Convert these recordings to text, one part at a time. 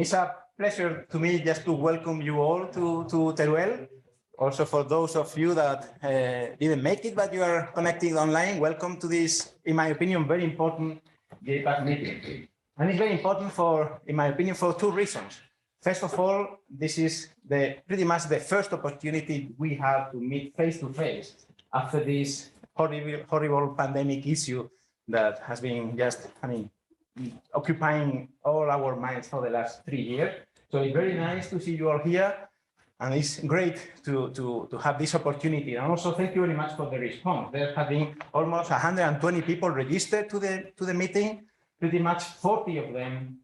It's a pleasure to me just to welcome you all to Teruel. Also for those of you that didn't make it, but you are connected online, welcome to this, in my opinion, very important JPAS meeting. And it's very important for, in my opinion, for two reasons. First of all, this is pretty much the first opportunity we have to meet face-to-face after this horrible pandemic issue that has been just, occupying all our minds for the last 3 years. So it's very nice to see you all here. And it's great to have this opportunity. And also thank you very much for the response. There have been almost 120 people registered to the meeting. Pretty much 40 of them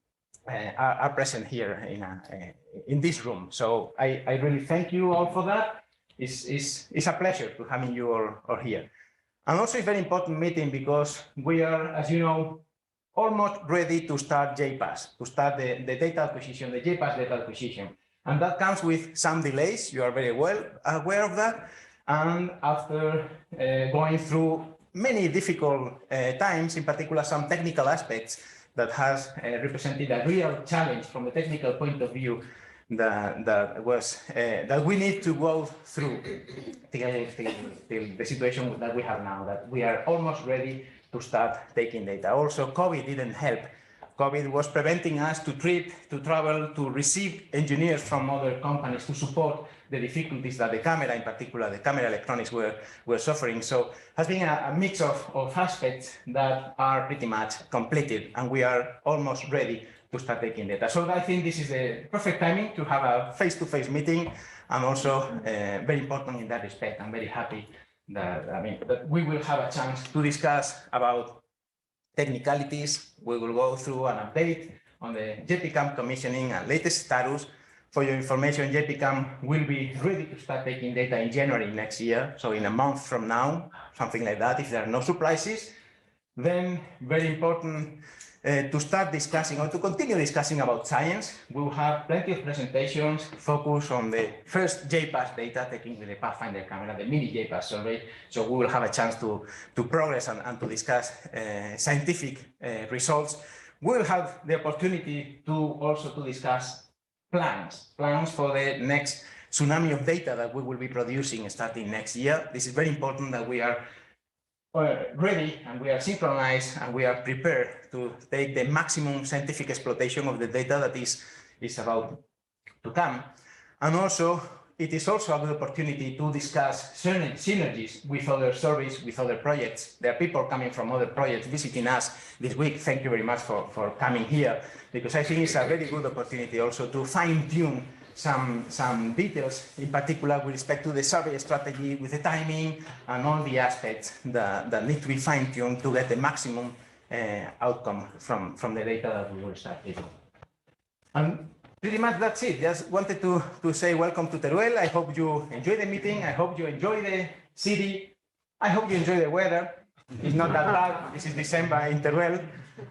are present here in this room. So I really thank you all for that. It's a pleasure to having you all here. And also it's a very important meeting because we are, as you know, almost ready to start JPAS, to start the data acquisition, the JPAS data acquisition. And that comes with some delays. You are very well aware of that. And after going through many difficult times, in particular some technical aspects that has represented a real challenge from the technical point of view that we need to go through till the situation that we have now, that we are almost ready to start taking data. Also, COVID didn't help. COVID was preventing us to travel, to receive engineers from other companies to support the difficulties that the camera, in particular, the camera electronics were suffering. So it has been a mix of aspects that are pretty much completed, and we are almost ready to start taking data. So I think this is the perfect timing to have a face-to-face meeting, and also very important in that respect. I'm very happy that we will have a chance to discuss about technicalities. We will go through an update on the JPCam commissioning and latest status. For your information, JPCam will be ready to start taking data in January next year, so in a month from now, something like that, if there are no surprises. Then, very important to start discussing or to continue discussing about science. We will have plenty of presentations focused on the first JPAS data, taking the Pathfinder camera, the mini-JPAS survey. So we will have a chance to progress and to discuss scientific results. We will have the opportunity to also discuss plans for the next tsunami of data that we will be producing starting next year. This is very important that we are ready and we are synchronized and we are prepared to take the maximum scientific exploitation of the data that is about to come. And also, it is also a good opportunity to discuss synergies with other surveys, with other projects. There are people coming from other projects visiting us this week. Thank you very much for coming here, because I think it's a very good opportunity also to fine-tune some details, in particular with respect to the survey strategy, with the timing and all the aspects that need to be fine-tuned to get the maximum outcome from the data that we will start taking. And pretty much that's it. Just wanted to say welcome to Teruel. I hope you enjoy the meeting. I hope you enjoy the city. I hope you enjoy the weather. It's not that bad. This is December in Teruel.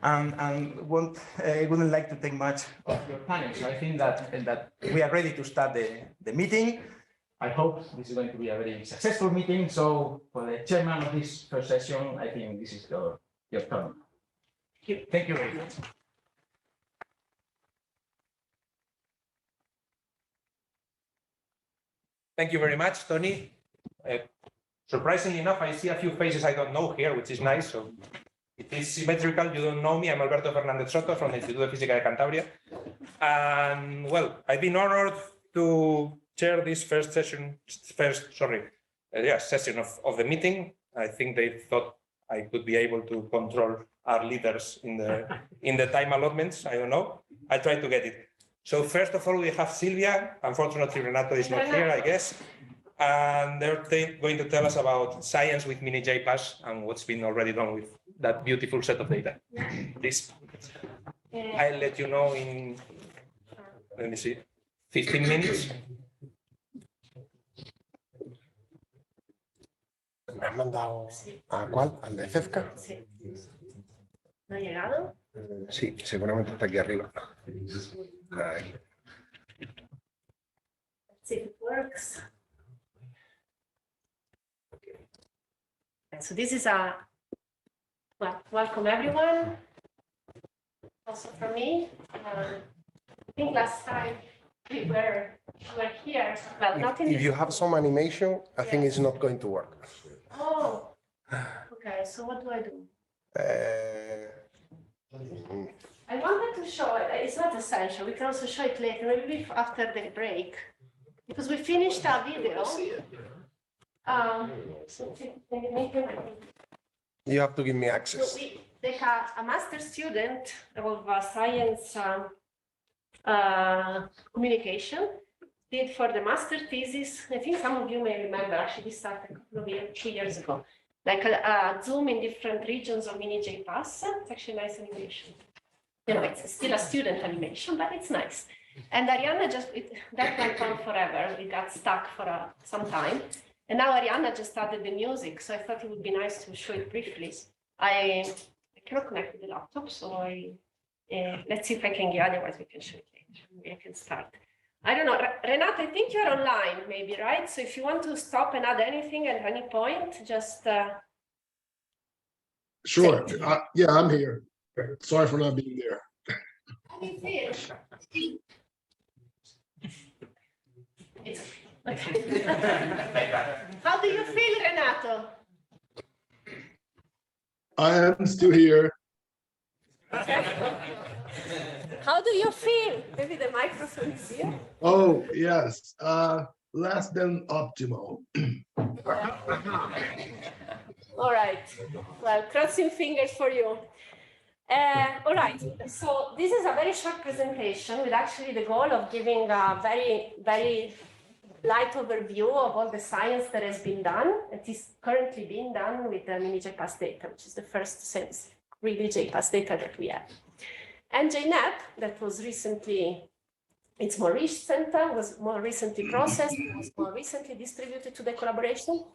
And wouldn't like to take much of your time. So I think that we are ready to start the meeting. I hope this is going to be a very successful meeting. So for the chairman of this first session, I think this is your turn. Thank you very much. Thank you very much, Tony. Surprisingly enough, I see a few faces I don't know here, which is nice. So it is symmetrical. You don't know me. I'm Alberto Fernández Soto from the Instituto de Física de Cantabria. And well, I've been honored to chair this session of the meeting. I think they thought I could be able to control our leaders in the time allotments. I don't know. I try to get it. So first of all, we have Silvia. Unfortunately, Renato is not here, I guess. And they're going to tell us about science with mini-JPAS and what's been already done with that beautiful set of data. Please. I'll let you know in, let me see, 15 minutes. ¿Me han mandado a cuál? ¿Al de CEFCA? Sí. ¿No ha llegado? Sí, seguramente está aquí arriba. Ahí. Let's see if it works. So this is welcome everyone. Also from me. think last time we were here. Well, not in If you have some animation, I think it's not going to work. Oh, okay. So what do I do? I wanted to show it. It's not essential. We can also show it later, maybe after the break, because we finished our video. You have to give me access. A master student of science communication did for the master thesis. I think some of you may remember, actually this started a couple of years, 2 years ago, like a zoom in different regions of miniJPAS. It's actually a nice animation. You know, it's still a student animation, but it's nice. And Arianna that went on forever. We got stuck for some time. And now Arianna just added the music. So I thought it would be nice to show it briefly. I cannot connect with the laptop, so let's see if I can get, otherwise we can show it later. Maybe I can start. I don't know, Renato, I think you're online maybe, right? So if you want to stop and add anything at any point, just Sure. Yeah, I'm here. Sorry for not being there. How do you feel? It's okay. How do you feel, Renato? I am still here. How do you feel? Maybe the microphone is here. Oh, yes. Less than optimal. All right. Well, crossing fingers for you. All right. So this is a very short presentation with actually the goal of giving a very, very light overview of all the science that has been done. It is currently being done with the miniJPAS data, which is the first sense really JPAS data that we have. And JNAP, that was recently, it's more recent, was more recently processed, was more recently distributed to the collaboration.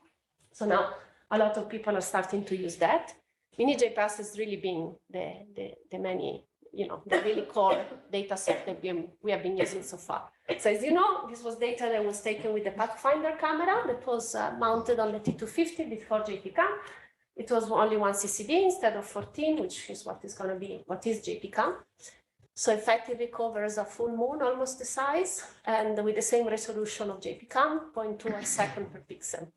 So now a lot of people are starting to use that. miniJPAS has really been the many, the really core data set that we have been using so far. So as you know, this was data that was taken with the Pathfinder camera that was mounted on the T250 before JPCam. It was only one CCD instead of 14, which is what is going to be, what is JPCam. So effectively covers a full moon, almost the size, and with the same resolution of JPCam, 0.2 second per pixel.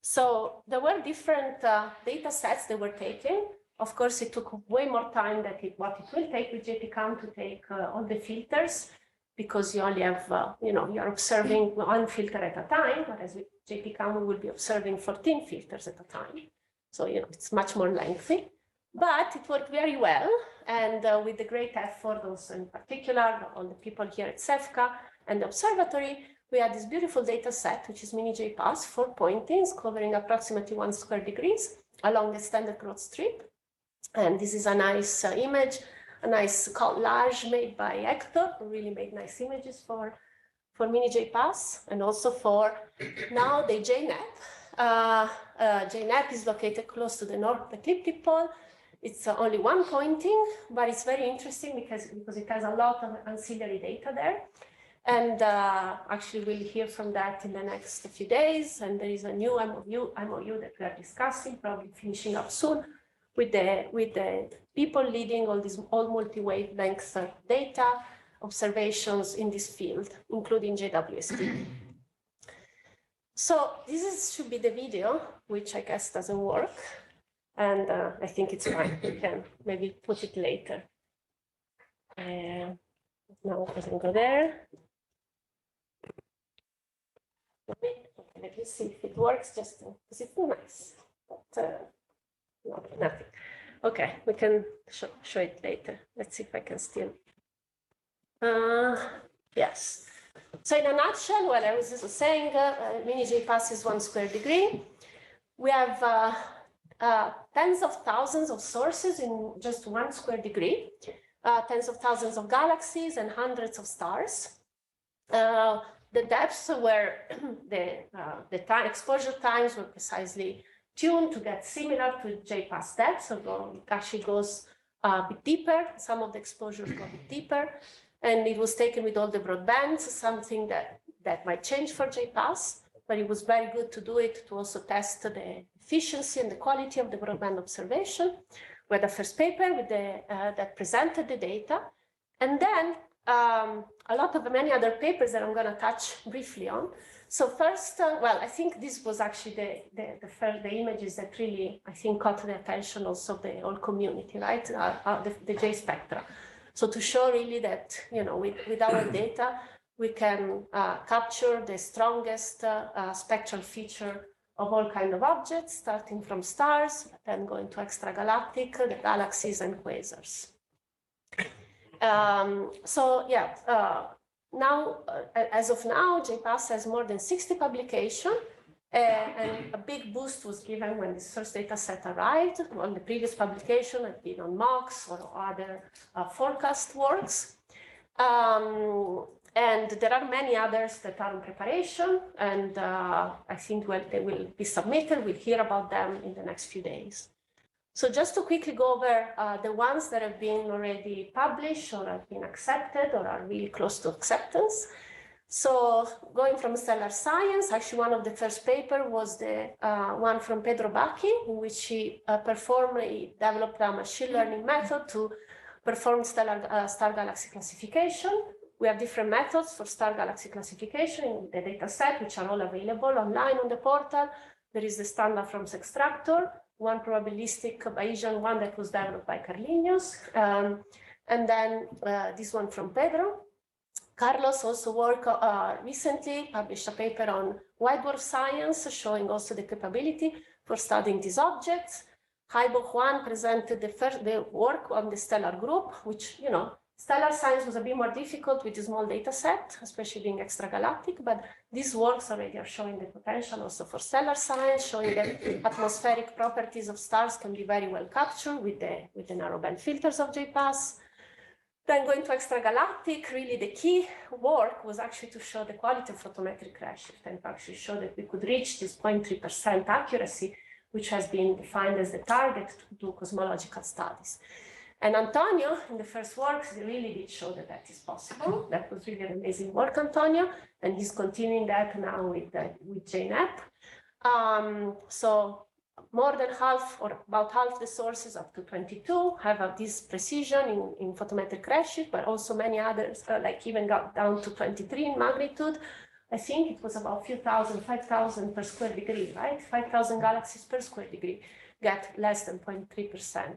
So there were different data sets that were taken. Of course, it took way more time than what it will take with JPCam to take all the filters, because you only have, you're observing one filter at a time, whereas with JPCam, we will be observing 14 filters at a time. So, it's much more lengthy, but it worked very well. And with the great effort also in particular, all the people here at CEFCA and the observatory, we had this beautiful data set, which is miniJPAS, 4 pointings covering approximately 1 square degrees along the standard growth strip. And this is a nice image, a nice collage made by Héctor, who really made nice images for miniJPAS and also for now the JNAP. JNAP is located close to the north ecliptic pole. It's only one pointing, but it's very interesting because it has a lot of ancillary data there. And actually we'll hear from that in the next few days. And there is a new MOU that we are discussing, probably finishing up soon, with the people leading all multi-wavelength data observations in this field, including JWST. So this should be the video, which I guess doesn't work. And I think it's fine. We can maybe put it later. No, it doesn't go there. Okay, let me see if it works, just because it's nice. But, no, nothing. Okay, we can show it later. Let's see if I can still. Yes. So in a nutshell, what I was just saying, miniJPAS is 1 square degree. We have tens of thousands of sources in just 1 square degree, tens of thousands of galaxies and hundreds of stars. The depths were the time exposure times were precisely tuned to get similar to JPAS depth, so it actually goes a bit deeper. Some of the exposures go a bit deeper, and it was taken with all the broadbands, something that might change for JPAS, but it was very good to do it to also test the efficiency and the quality of the broadband observation. We had the first paper with that presented the data, and then a lot of many other papers that I'm going to touch briefly on. So first, well, I think this was actually the images that really, I think, caught the attention also of the whole community, right? The J spectra. So to show really that, you know, with our data, we can capture the strongest spectral feature of all kinds of objects, starting from stars, then going to extragalactic, the galaxies and quasars. So yeah, now, as of now, JPAS has more than 60 publications, and a big boost was given when this first data set arrived. On the previous publication had been on MOX or other forecast works. And there are many others that are in preparation, and I think they will be submitted. We'll hear about them in the next few days. So just to quickly go over the ones that have been already published or have been accepted or are really close to acceptance. So going from stellar science, actually one of the first paper was the one from Pedro Bacchi, in which he developed a machine learning method to perform star galaxy classification. We have different methods for star galaxy classification in the data set, which are all available online on the portal. There is the standard from Sextractor, one probabilistic Bayesian one that was developed by Carlinhos, and then this one from Pedro. Carlos also worked recently, published a paper on white dwarf science, showing also the capability for studying these objects. Haibo Juan presented the work on the stellar group, which, you know, stellar science was a bit more difficult with a small data set, especially being extragalactic, but these works already are showing the potential also for stellar science, showing that atmospheric properties of stars can be very well captured with the narrowband filters of JPAS. Then going to extragalactic, really the key work was actually to show the quality of photometric redshift and to actually show that we could reach this 0.3% accuracy, which has been defined as the target to do cosmological studies. And Antonio, in the first works, he really did show that that is possible. That was really an amazing work, Antonio, and he's continuing that now with JNEP. So more than half, or about half the sources, up to 22, have this precision in photometric redshift, but also many others, like even got down to 23 in magnitude. I think it was about 5,000 per square degree, right? 5,000 galaxies per square degree get less than 0.3%.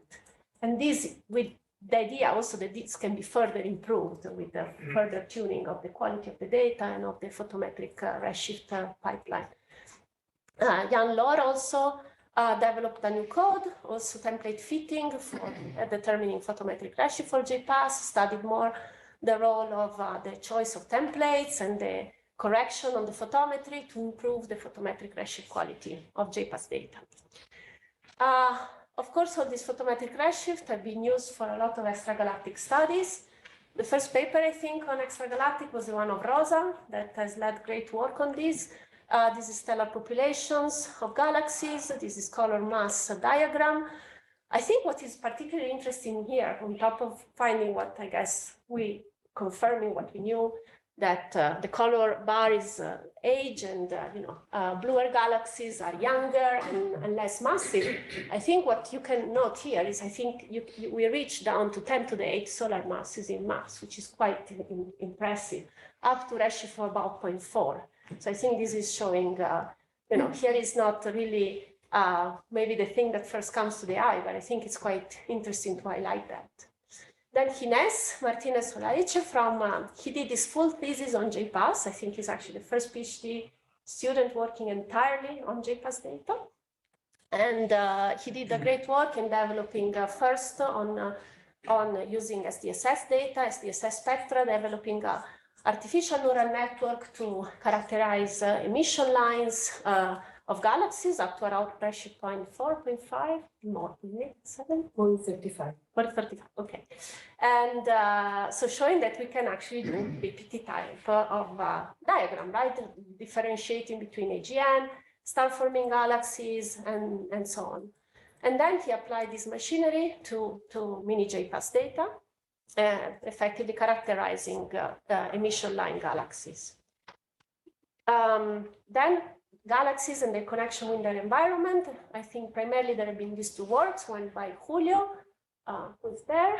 And this, with the idea also that this can be further improved with the further tuning of the quality of the data and of the photometric redshift pipeline. Jan Lohr also developed a new code, also template fitting for determining photometric redshift for JPAS, studied more the role of the choice of templates and the correction on the photometry to improve the photometric redshift quality of JPAS data. Of course, all these photometric redshift have been used for a lot of extragalactic studies. The first paper, I think, on extragalactic was the one of Rosa that has led great work on this. This is stellar populations of galaxies. This is color mass diagram. I think what is particularly interesting here, on top of finding what I guess confirming what we knew, that the color bar is age and bluer galaxies are younger and less massive. I think what you can note here is I think we reach down to 10 to the 8 solar masses in mass, which is quite impressive, up to redshift of about 0.4. So I think this is showing, here is not really maybe the thing that first comes to the eye, but I think it's quite interesting to highlight that. Then Ginés Martinez Olaiche he did his full thesis on JPAS. I think he's actually the first PhD student working entirely on JPAS data. And he did a great work in developing first on using SDSS data, SDSS spectra, developing an artificial neural network to characterize emission lines of galaxies up to around redshift 0.4, 0.5, more, 7? 135. 135, okay. And so showing that we can actually do BPT type of diagram, right? Differentiating between AGN, star-forming galaxies, and so on. And then he applied this machinery to miniJPAS data, effectively characterizing emission line galaxies. Then galaxies and their connection with their environment. I think primarily there have been these two works, one by Julio, who's there,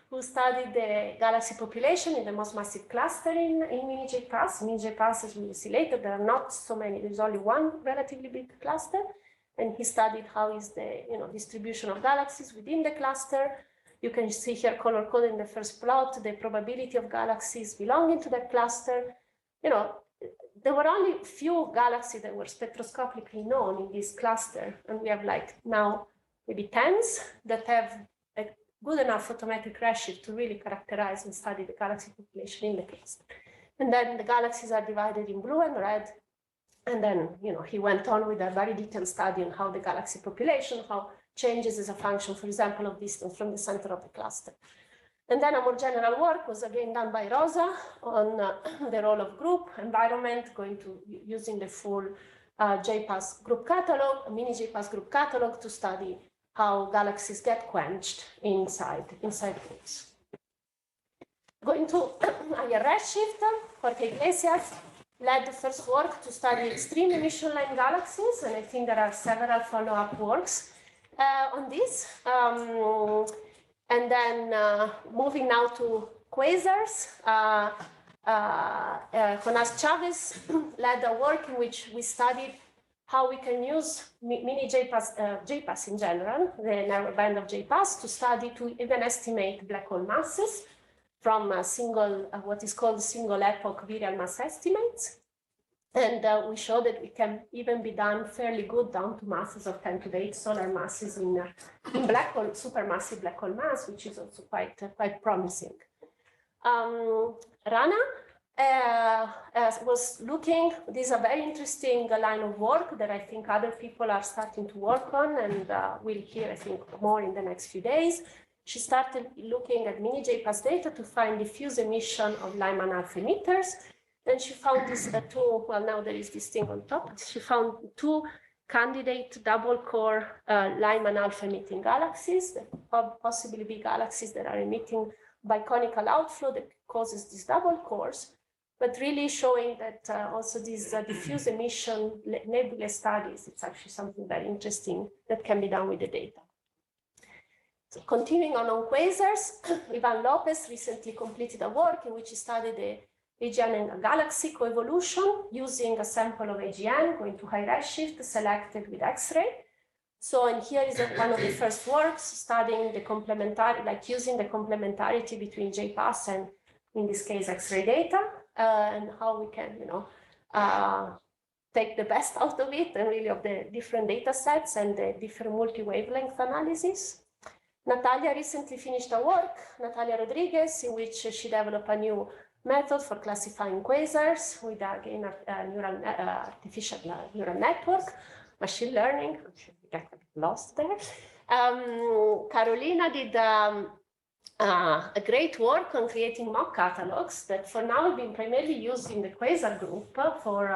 who studied the galaxy population in the most massive cluster in miniJPAS. miniJPAS, as we will see later, there are not so many. There's only one relatively big cluster, and he studied how is the distribution of galaxies within the cluster. You can see here color-coded in the first plot the probability of galaxies belonging to that cluster. There were only few galaxies that were spectroscopically known in this cluster, and we have like now maybe tens that have a good enough photometric redshift to really characterize and study the galaxy population in the cluster. And then the galaxies are divided in blue and red. And then, he went on with a very detailed study on how the galaxy population, how changes as a function, for example, of distance from the center of the cluster. And then a more general work was again done by Rosa on the role of group environment, using the full JPAS group catalog, a miniJPAS group catalog to study how galaxies get quenched inside groups. Going to higher redshift, Jorge Iglesias led the first work to study extreme emission line galaxies, and I think there are several follow-up works on this. And then moving now to quasars, Jonas Chavez led a work in which we studied how we can use miniJPAS, JPAS in general, the narrow band of JPAS, to even estimate black hole masses from a single, what is called single epoch virial mass estimates. And we showed that it can even be done fairly good down to masses of 10 to the 8 solar masses in black hole, supermassive black hole mass, which is also quite promising. Rana was looking, this is a very interesting line of work that I think other people are starting to work on, and we'll hear, I think, more in the next few days. She started looking at miniJPAS data to find diffuse emission of Lyman alpha emitters. Then she found these two, well, now there is this thing on top. She found two candidate double core Lyman alpha emitting galaxies, that possibly be galaxies that are emitting biconical outflow that causes these double cores, but really showing that also these diffuse emission nebula studies, it's actually something very interesting that can be done with the data. So continuing on quasars, Ivan Lopez recently completed a work in which he studied the AGN and galaxy coevolution using a sample of AGN going to high redshift selected with X-ray. So, and here is one of the first works studying the complementarity, like using the complementarity between JPAS and, in this case, X-ray data, and how we can, take the best out of it and really of the different data sets and the different multi-wavelength analysis. Natalia recently finished a work, Natalia Rodriguez, in which she developed a new method for classifying quasars with, again, artificial neural network, machine learning. I got lost there. Carolina did a great work on creating mock catalogs that for now have been primarily used in the quasar group for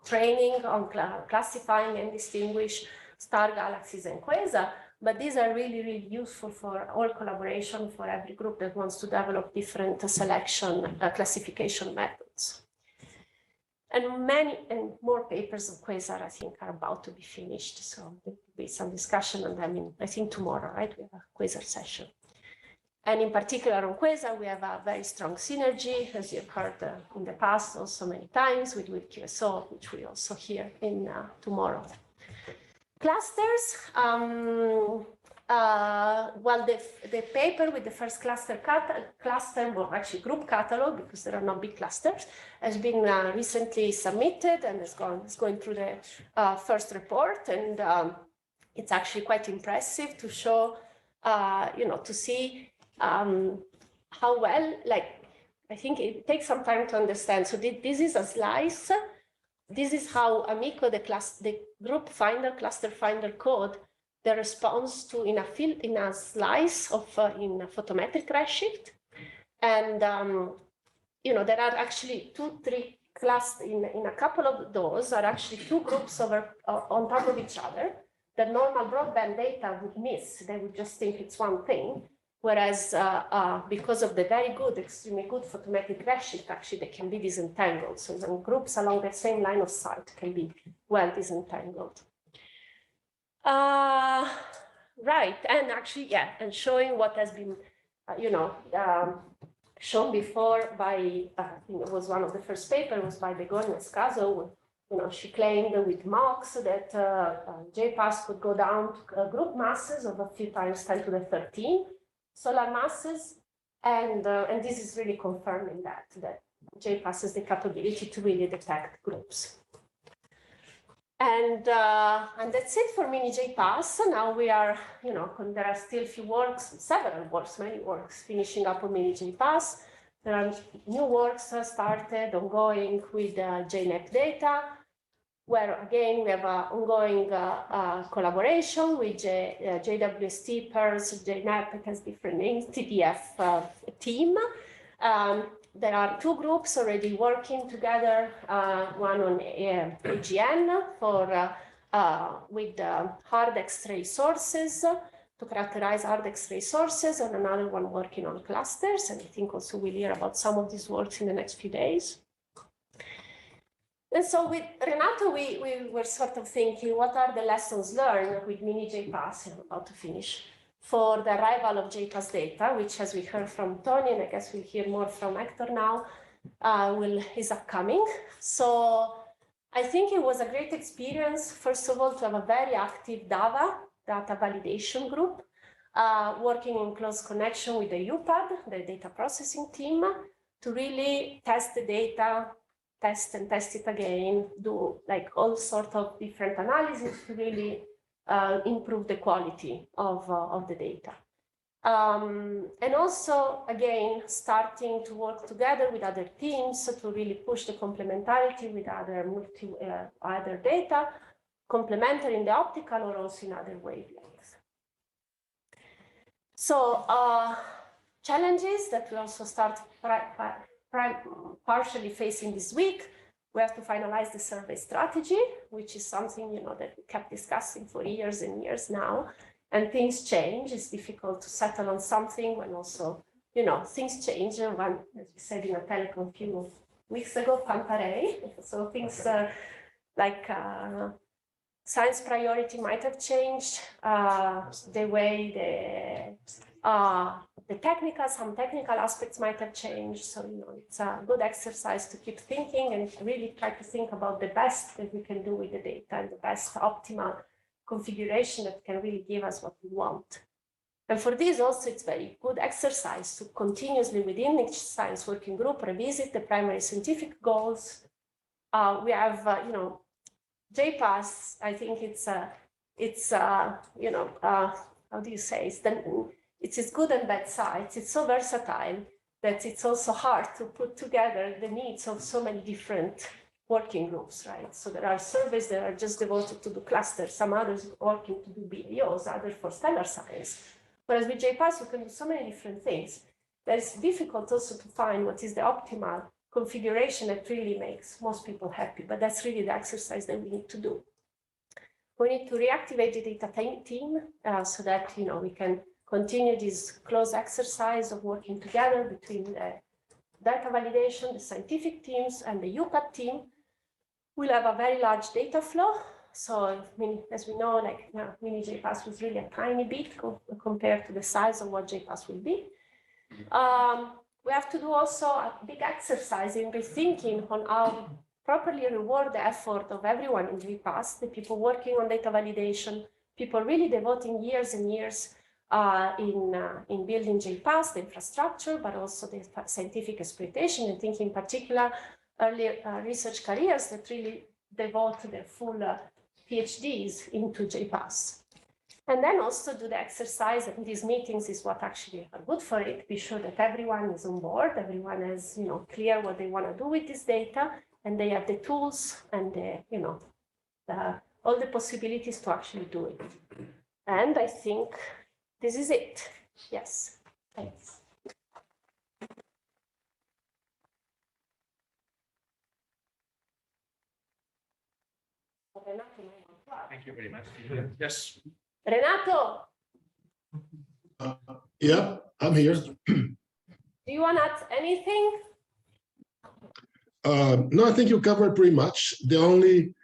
training on classifying and distinguish star galaxies and quasar. But these are really, really useful for all collaboration for every group that wants to develop different selection classification methods. And many and more papers on quasar, I think, are about to be finished. So there will be some discussion on them I think tomorrow, right? We have a quasar session. And in particular on quasar, we have a very strong synergy, as you've heard in the past also many times with QSO, which we also hear in tomorrow. Clusters, well, the paper with the first cluster, well, actually group catalog, because there are no big clusters, has been recently submitted and is going through the first report. And it's actually quite impressive to show, to see how well, I think it takes some time to understand. So this is a slice. This is how Amico, the group finder, cluster finder code, the response to in a slice of in a photometric redshift. And there are actually 2-3 clusters in a couple of those are actually two groups on top of each other that normal broadband data would miss. They would just think it's one thing. Whereas because of the very good, extremely good photometric redshift, actually they can be disentangled. So the groups along the same line of sight can be well disentangled. Right, and actually, yeah, and showing what has been shown before by, I think it was one of the first papers, was by Begoña Escaso. She claimed with mocks that JPAS could go down to group masses of a few times 10 to the 13 solar masses, and this is really confirming that JPAS has the capability to really detect groups. And that's it for miniJPAS. Now we are, there are still a few works, many works finishing up on miniJPAS. There are new works started, ongoing with JNEP data, where again we have ongoing collaboration with JWST, PERS, JNEP, it has different names, TDF team. There are two groups already working together, one on AGN with hard X-ray sources to characterize hard X-ray sources, and another one working on clusters. And I think also we'll hear about some of these works in the next few days. And so with Renato, we were sort of thinking, what are the lessons learned with miniJPAS? I'm about to finish. For the arrival of JPAS data, which, as we heard from Tony, and I guess we'll hear more from Héctor now, is upcoming. So I think it was a great experience, first of all, to have a very active data validation group, working in close connection with the UPAD, the data processing team, to really test the data, test it again, do like all sorts of different analysis to really improve the quality of the data. And also, again, starting to work together with other teams to really push the complementarity with other data, complementary in the optical or also in other wavelengths. So challenges that we also start partially facing this week. We have to finalize the survey strategy, which is something that we kept discussing for years and years now. And things change. It's difficult to settle on something when also, things change. When, as we said in a telecom a few weeks ago, Pantare. So things like science priority might have changed. The way some technical aspects might have changed. So, it's a good exercise to keep thinking and really try to think about the best that we can do with the data and the best optimal configuration that can really give us what we want. And for this also, it's very good exercise to continuously within each science working group revisit the primary scientific goals. We have, JPAS, I think how do you say, it's its good and bad sides. It's so versatile that it's also hard to put together the needs of so many different working groups, right? So there are surveys that are just devoted to the clusters, some others working to do BAOs, others for stellar science. Whereas with JPAS, you can do so many different things that it's difficult also to find what is the optimal configuration that really makes most people happy. But that's really the exercise that we need to do. We need to reactivate the data team so that we can continue this close exercise of working together between the data validation, the scientific teams, and the UPAD team. We'll have a very large data flow. So, as we know, miniJPAS was really a tiny bit compared to the size of what JPAS will be. We have to do also a big exercise in rethinking on how properly reward the effort of everyone in JPAS, the people working on data validation, people really devoting years and years in building JPAS, the infrastructure, but also the scientific exploitation, and thinking in particular early research careers that really devote their full PhDs into JPAS. And then also do the exercise, and these meetings is what actually are good for it, be sure that everyone is on board, everyone is clear what they want to do with this data, and they have the tools and all the possibilities to actually do it. And I think this is it. Yes, thanks. Thank you very much. Yes. Renato, Yeah, I'm here. do you want to add anything? No, I think you covered pretty much. The only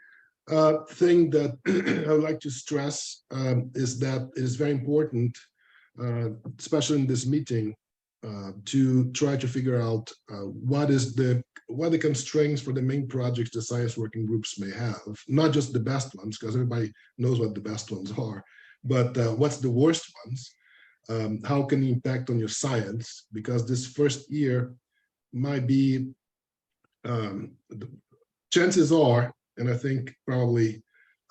thing that I would like to stress is that it is very important, especially in this meeting, to try to figure out what the constraints for the main projects the science working groups may have, not just the best ones, because everybody knows what the best ones are, but what's the worst ones? How can you impact on your science? Because this first year might be, chances are, and I think probably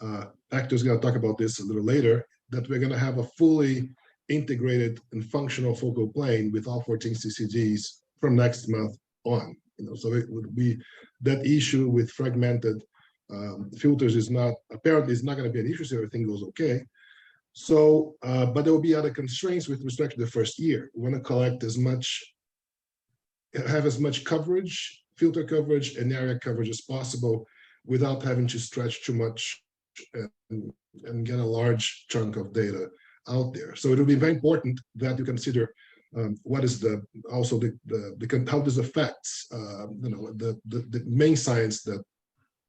Héctor's going to talk about this a little later, that we're going to have a fully integrated and functional focal plane with all 14 CCGs from next month on. So it would be that issue with fragmented filters is not, apparently it's not going to be an issue, so everything goes okay. So, but there will be other constraints with respect to the first year. We want to collect have as much coverage, filter coverage and area coverage as possible without having to stretch too much and get a large chunk of data out there. So it will be very important that you consider what is how this affects the main science that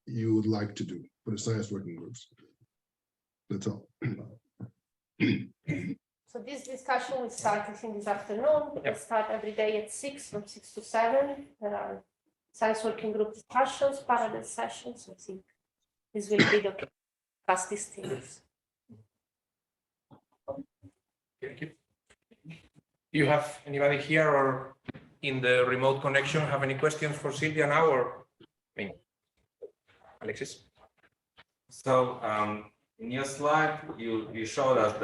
you would like to do for the science working groups. That's all. So this discussion will start this afternoon. We'll start every day at 6, from 6 to 7. There are science working group discussions, parallel sessions. I think this will be the fastest things. Thank you. Do you have anybody here or in the remote connection have any questions for Silvia now, or Alexis? So in your slide, you showed us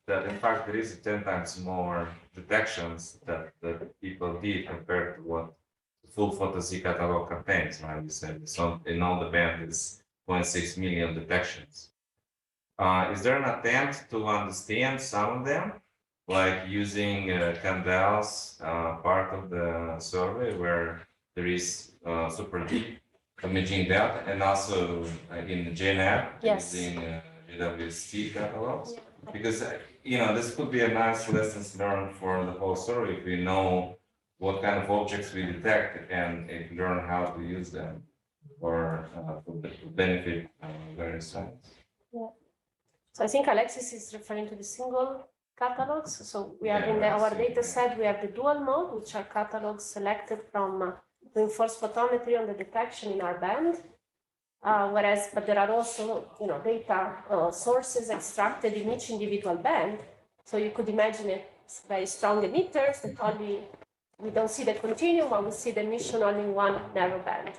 that in fact there is 10 times more detections that people did compared to what the full PhotoZ catalog contains, right? You said so in all the band is 0.6 million detections. Is there an attempt to understand some of them, like using Candel's part of the survey where there is super deep imaging data, and also in the JNAV using JWST catalogs? Because this could be a nice lessons learned for the whole survey if we know what kind of objects we detect and learn how to use them for benefit various sites. Yeah. So I think Alexis is referring to the single catalogs. So we have in our data set, we have the dual mode, which are catalogs selected from reinforced photometry on the detection in our band. But there are also, data sources extracted in each individual band. So you could imagine it's very strong emitters that we don't see the continuum, but we see the emission only in one narrow band.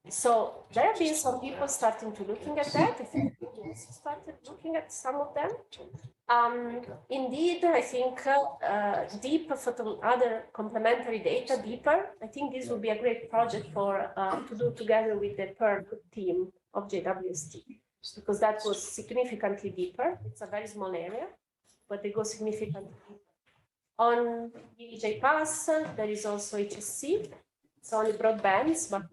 So there have been some people starting to looking at that. I think we also started looking at some of them. Indeed, I think deeper other complementary data, deeper. I think this would be a great project to do together with the PERG team of JWST, because that goes significantly deeper. It's a very small area, but they go significantly deeper. On miniJPAS, there is also HSC. It's only broadbands, but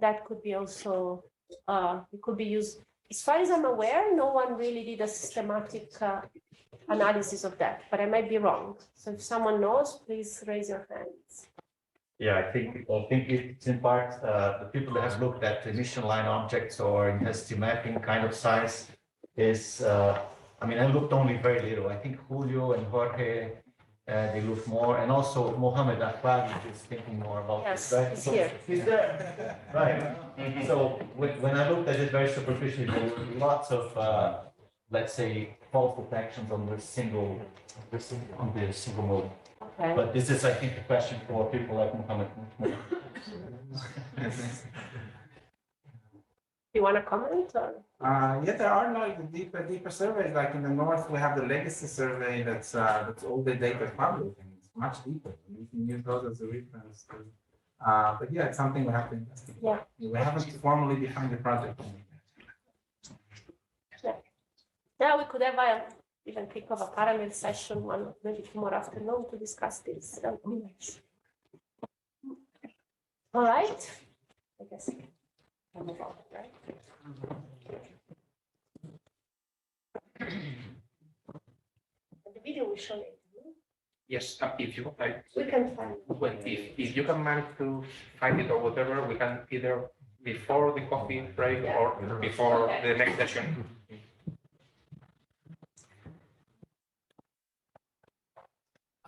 that could be also, it could be used. As far as I'm aware, no one really did a systematic analysis of that, but I might be wrong. So if someone knows, please raise your hands. Yeah, I think it's in part the people that have looked at emission line objects or intensity mapping kind of size is, I looked only very little. I think Julio and Jorge, they look more, and also Mohammed Akbari is thinking more about this, right? He's here. He's there, right? So when I looked at it very superficially, there were lots of, let's say, false detections on the single mode. Okay. But this is, I think, a question for people like Mohammed. You want to comment? Or? There are like deeper surveys. Like in the north, we have the legacy survey that's all the data public, and it's much deeper. We can use those as a reference. But yeah, it's something we have to investigate. Yeah. We haven't formally defined the project. Yeah, we could have even think of a parallel session, maybe tomorrow afternoon, to discuss this. All right. I guess. Move on, right? The video will show it. Yes, if you We can find it. well, if you can manage to find it or whatever, we can either before the coffee break or before the next session.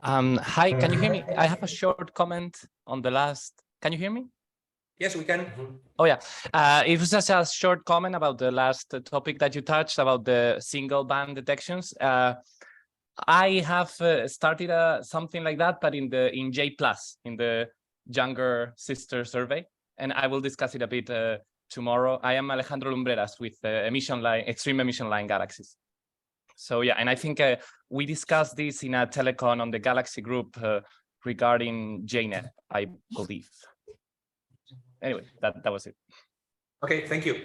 Hi, can you hear me? I have a short comment on the last. Can you hear me? Yes, we can. Oh yeah, it was just a short comment about the last topic that you touched about the single band detections. I have started something like that, but in JPLAS, in the younger sister survey, and I will discuss it a bit tomorrow. I am Alejandro Lumbreras with Extreme Emission Line Galaxies. So yeah, and I think we discussed this in a telecon on the Galaxy group regarding JNet, I believe. Anyway, that was it. Okay, thank you.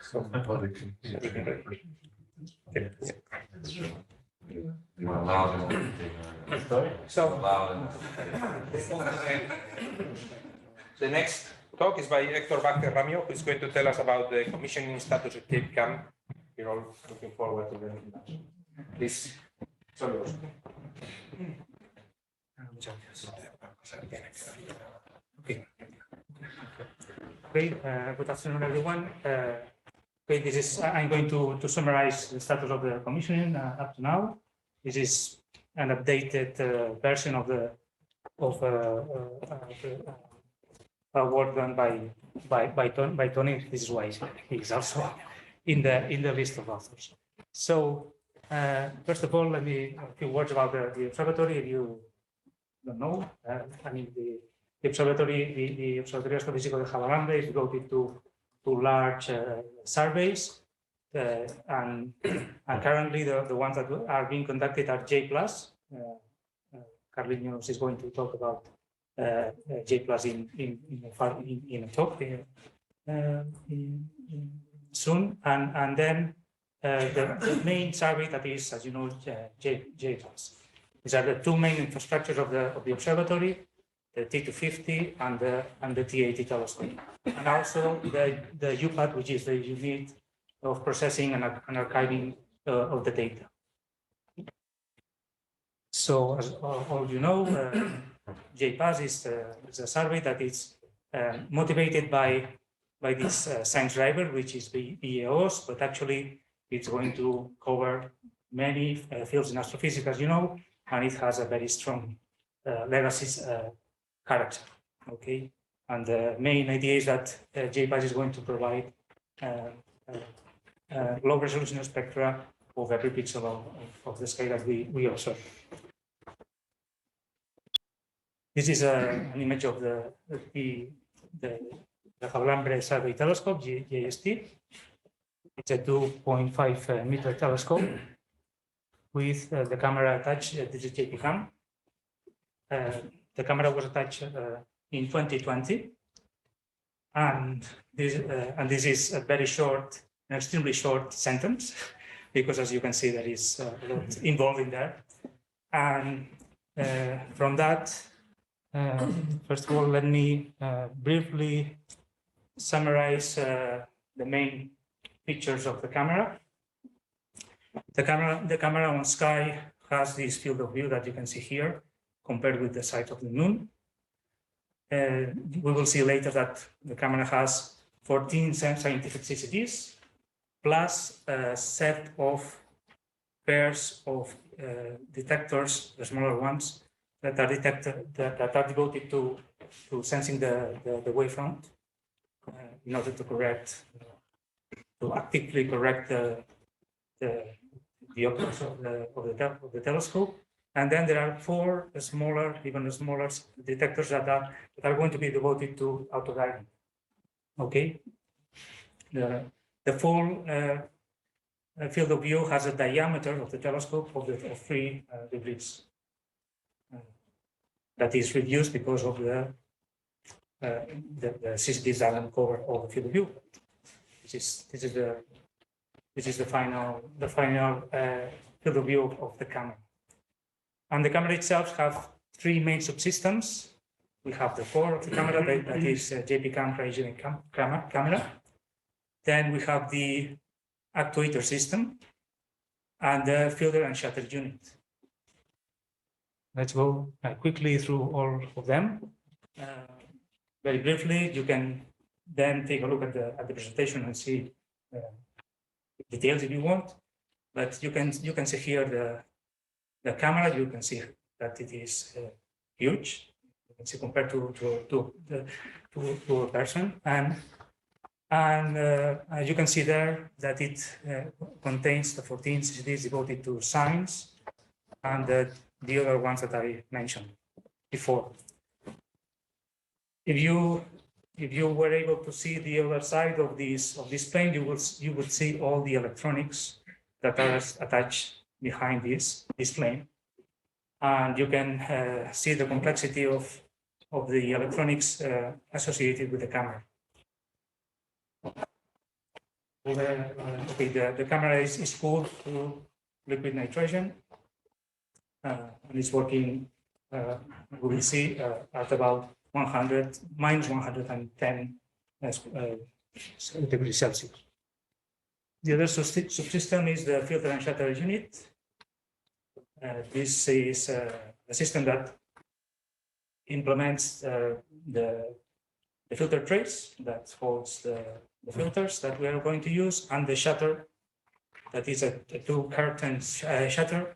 So the next talk is by Héctor Vázquez Ramió, who is going to tell us about the commissioning status of JPCam. We're all looking forward to the please. Okay. Great. Good afternoon, everyone. Okay, I'm going to summarize the status of the commissioning up to now. This is an updated version of the work done by Tony. This is why he's also in the list of authors. So first of all, let me a few words about the observatory. If you don't know, I mean the observatory, the Observatorio Astrofísico de Javalambre is devoted to large surveys, and currently the ones that are being conducted are JPLAS. Carlinhos is going to talk about JPLAS in a talk soon, and then the main survey that is, as you know, JPAS. These are the two main infrastructures of the observatory, the T250 and the T80 telescope, and also the UPAD, which is the unit of processing and archiving of the data. So, as all you know, JPAS is a survey that is motivated by this science driver, which is the EOS, but actually it's going to cover many fields in astrophysics, as you know, and it has a very strong legacy character. Okay, and the main idea is that JPAS is going to provide low resolution spectra of every pixel of the scale that we observe. This is an image of the Javalambre Survey Telescope, JST. It's a 2.5 meter telescope with the camera attached. This is JPCam. The camera was attached in 2020, and this is a very short, an extremely short sentence, because as you can see, there is a lot involved in there. And from that, first of all, let me briefly summarize the main features of the camera. The camera on sky has this field of view that you can see here, compared with the size of the moon. We will see later that the camera has 14 scientific CCDs, plus a set of pairs of detectors, the smaller ones, that are devoted to sensing the wavefront in order to actively correct the optics of the telescope. And then there are four smaller, even smaller detectors that are going to be devoted to autoguiding. Okay, the full field of view has a diameter of the telescope of 3 degrees. That is reduced because of the CCDs doesn't cover all the field of view. This is the final field of view of the camera. And the camera itself have 3 main subsystems. We have the core of the camera, that is JPCam cryogenic camera. Then we have the actuator system and the filter and shutter unit. Let's go quickly through all of them. Very briefly, you can then take a look at the presentation and see details if you want. but you can see here the camera. You can see that it is huge. You can see compared to a person, and you can see there that it contains the 14 CCDs devoted to science and the other ones that I mentioned before. If you were able to see the other side of this plane, you would see all the electronics that are attached behind this plane, and you can see the complexity of the electronics associated with the camera. The camera is cooled through liquid nitrogen, and it's working. We will see at about minus 110 degrees Celsius. The other subsystem is the filter and shutter unit. This is a system that implements the filter trace that holds the filters that we are going to use, and the shutter that is a two curtain shutter,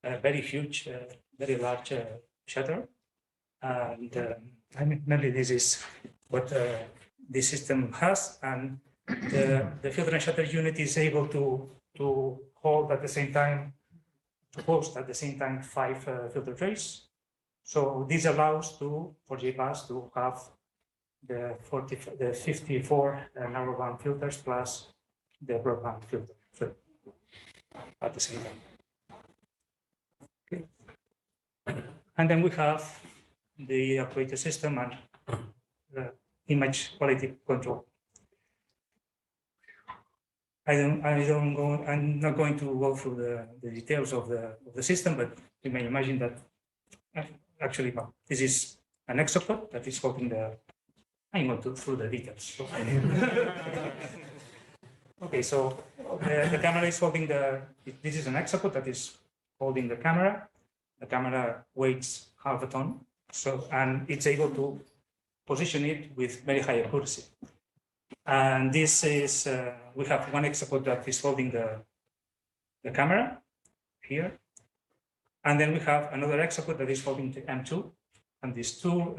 a very huge, very large shutter. And I mean, mainly this is what this system has, and the filter and shutter unit is able to hold at the same time, to host at the same time 5 filter trays. So this allows for JPAS to have the 54 narrowband filters plus the broadband filter at the same time. Okay. And then we have the operator system and image quality control. I'm not going to go through the details of the system, but you may imagine that actually this is an hexapod that is holding the. I'm going through the details. So. Okay, so the camera is holding this is an hexapod that is holding the camera. The camera weighs half a ton, and it's able to position it with very high accuracy. And this is, we have one hexapod that is holding the camera here. And then we have another hexapod that is holding the M2. And these two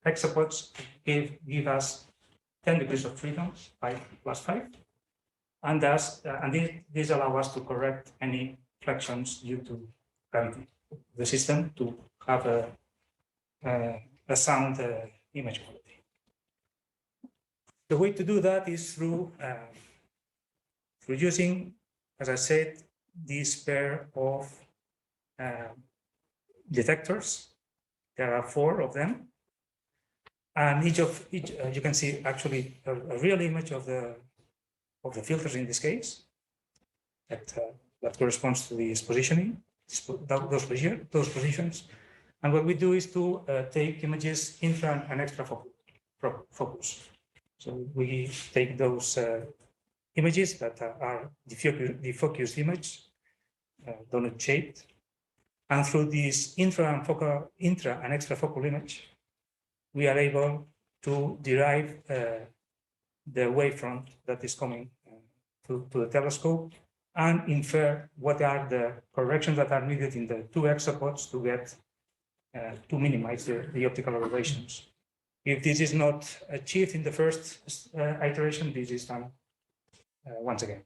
hexapods give us 10 degrees of freedom, 5 plus 5. And this allows us to correct any flexions due to gravity. The system to have a sound image quality. The way to do that is through using, as I said, this pair of detectors. There are 4 of them, and each you can see actually a real image of the filters in this case that corresponds to this positioning, those positions. And what we do is to take images intra and extra focus. So we take those images that are defocused image, donut shaped, and through this intra and extra focal image, we are able to derive the wavefront that is coming to the telescope and infer what are the corrections that are needed in the 2 hexapods to get to minimize the optical aberrations. If this is not achieved in the first iteration, this is done once again.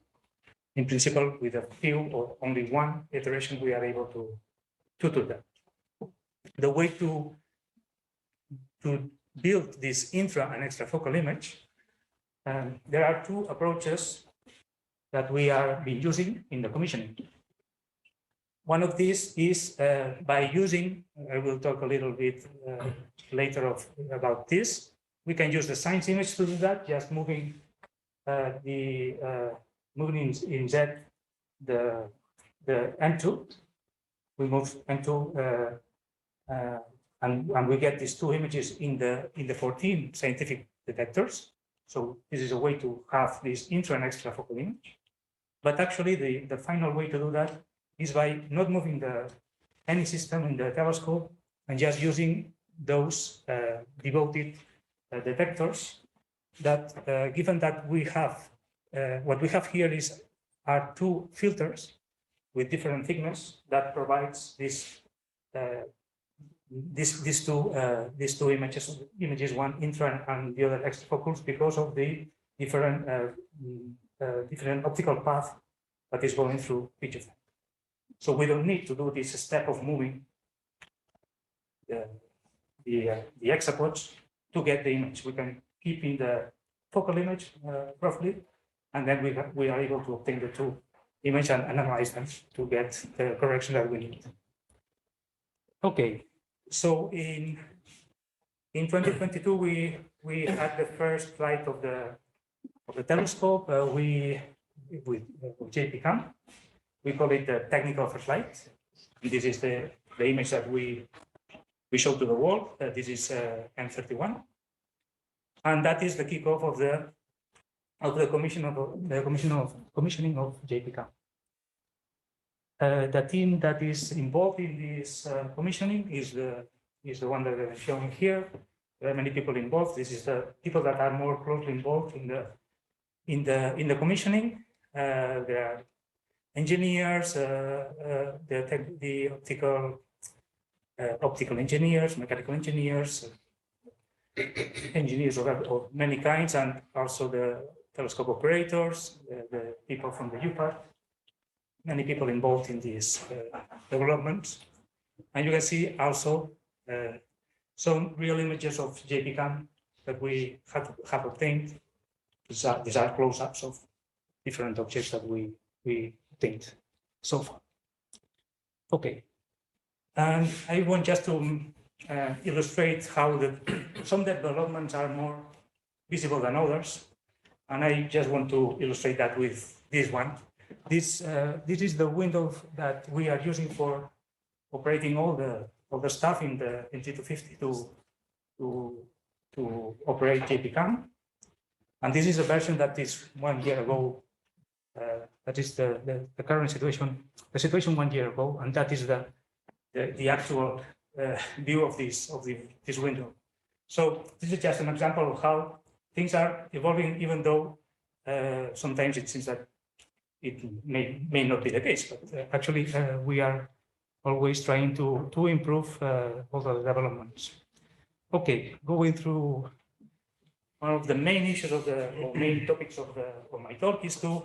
In principle, with a few or only one iteration, we are able to do that. The way to build this intra and extra focal image, there are 2 approaches that we are using in the commissioning. One of these is by using, I will talk a little bit later about this. We can use the science image to do that, just moving moving in Z the M2. We move M2 and we get these 2 images in the 14 scientific detectors. So this is a way to have this intra and extra focal image. But actually the final way to do that is by not moving any system in the telescope and just using those devoted detectors that, given that we have, what we have here is are two filters with different thickness that provides this these two images, one intra and the other extra focus, because of the different different optical path that is going through each of them. So we don't need to do this step of moving the hexapods to get the image. We can keep in the focal image roughly, and then we are able to obtain the two images and analyze them to get the correction that we need. Okay, so in 2022 we had the first flight of the telescope with JPCam. We call it the technical first flight. This is the image that we show to the world. This is M31, and that is the kickoff of the commissioning of JPCam. The team that is involved in this commissioning is the one that I'm showing here. There are many people involved. This is the people that are more closely involved in the commissioning. There are engineers, the optical engineers, mechanical engineers, engineers of many kinds, and also the telescope operators, the people from the JPAS, many people involved in these developments. And you can see also some real images of JPCam that we have obtained. These are close-ups of different objects that we obtained so far. Okay, and I want just to illustrate how some developments are more visible than others, and I just want to illustrate that with this one. This is the window that we are using for operating all the stuff in the T250 to operate JPCam, and this is a version that is 1 year ago. That is the current situation, the situation 1 year ago, and that is the actual view of this window. So this is just an example of how things are evolving, even though sometimes it seems that it may not be the case, but actually we are always trying to improve all the developments. Okay, going through one of the main issues or main topics of my talk is to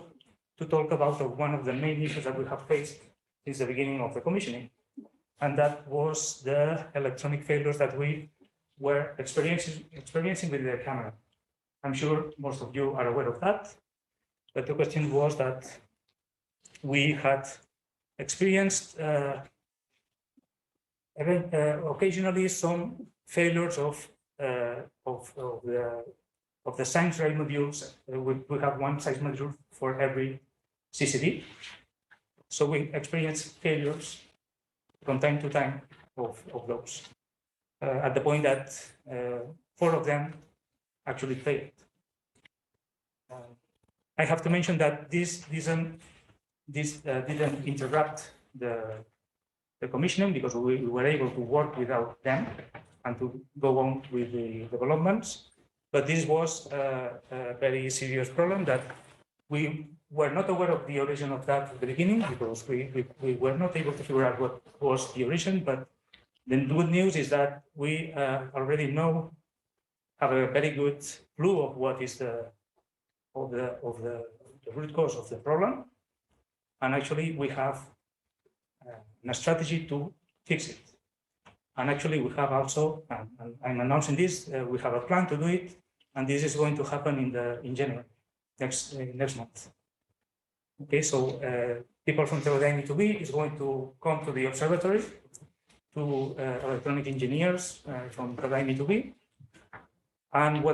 talk about one of the main issues that we have faced since the beginning of the commissioning, and that was the electronic failures that we were experiencing with the camera. I'm sure most of you are aware of that, but the question was that we had experienced occasionally some failures of the science ray modules. We have one science module for every CCD. So we experience failures from time to time of those, at the point that 4 of them actually failed. I have to mention that this didn't interrupt the commissioning, because we were able to work without them and to go on with the developments. But this was a very serious problem that we were not aware of the origin of that at the beginning, because we were not able to figure out what was the origin. But the good news is that we already have a very good clue of what is the root cause of the problem, and actually we have a strategy to fix it. And actually we have also, and I'm announcing this, we have a plan to do it, and this is going to happen in January, next month. Okay, so people from Teledyne E2B is going to come to the observatory, to electronic engineers from Teledyne E2B, and